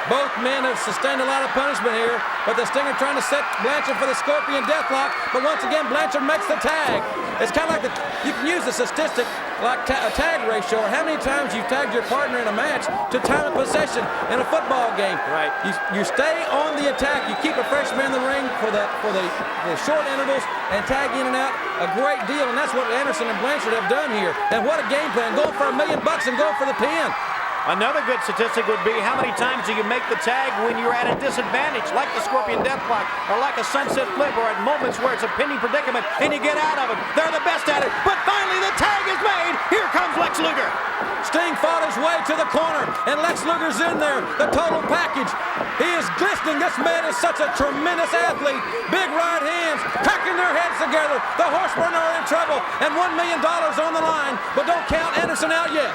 S2: Both men have sustained a lot of punishment here, but the Stinger trying to set Blanchard for the Scorpion Deathlock, but once again, Blanchard makes the tag. It's kind of like you can use the statistic like a tag ratio, or how many times you've tagged your partner in a match to time of possession in a football game.
S1: Right.
S2: You stay on the attack. You keep a fresh man in the ring for the short intervals and tag in and out a great deal, and that's what Anderson and Blanchard have done here. And what a game plan, going for $1 million and going for the pin.
S1: Another good statistic would be how many times do you make the tag when you're at a disadvantage, like the Scorpion Deathlock, or like a Sunset Flip, or at moments where it's a pinning predicament and you get out of it. They're the best at it, but finally the tag is made. Here comes Lex Luger.
S2: Sting fought his way to the corner, and Lex Luger's in there, the total package. He is glistening. This man is such a tremendous athlete. Big right hands, cracking their heads together. The Horsemen are in trouble, and $1 million on the line, but don't count Anderson out yet.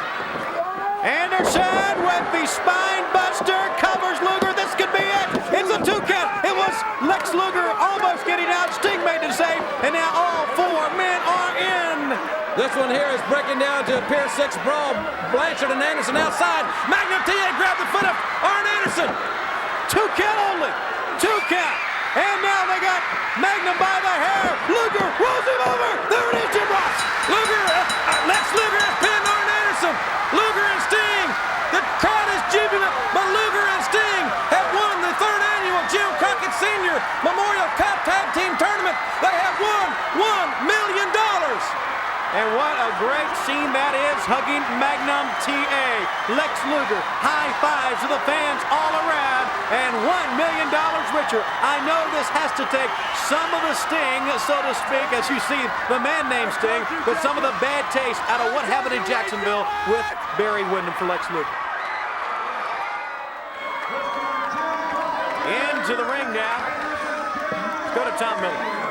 S1: Anderson with the spine buster covers Luger. This could be it. It's a 2 count. It was Lex Luger almost getting out. Sting made the save, and now all 4 men are in.
S2: This one here is breaking down to a Pier 6 brawl. Blanchard and Anderson outside. Magnum TA grabbed the foot of Arn Anderson.
S1: 2 count only. 2 count. And now they got Magnum by the hair. Luger rolls him over. There it is, Jim Ross.
S2: Lex Luger has pinned Arn Anderson. Luger and Sting. The crowd is jubilant, but Luger and Sting have won the 3rd annual Jim Crockett Sr. Memorial Cup Tag Team Tournament. They have won $1 million.
S1: And what a great scene that is, hugging Magnum TA. Lex Luger, high fives to the fans all around, and $1 million richer. I know this has to take some of the sting, so to speak, as you see the man named Sting, but some of the bad taste out of what happened in Jacksonville with Barry Windham for Lex Luger. Into the ring now. Let's go to Tom Miller.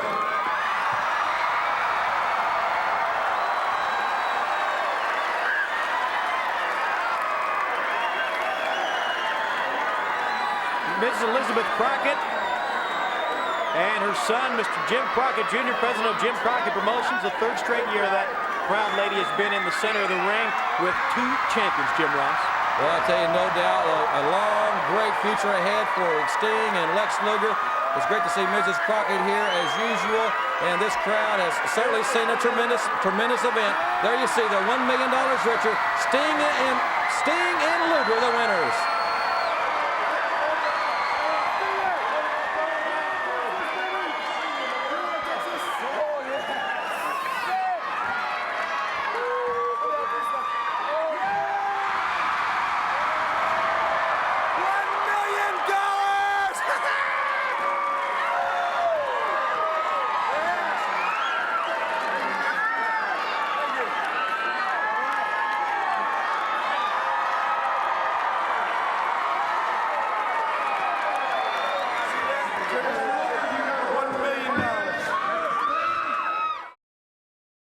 S1: Mrs. Elizabeth Crockett and her son, Mr. Jim Crockett Jr., president of Jim Crockett Promotions. The 3rd straight year that proud lady has been in the center of the ring with 2 champions, Jim Ross.
S2: Well, I tell you, no doubt, a long, great future ahead for Sting and Lex Luger. It's great to see Mrs. Crockett here as usual, and this crowd has certainly seen a tremendous event. There you see the $1 million richer. Sting and Luger, the winners.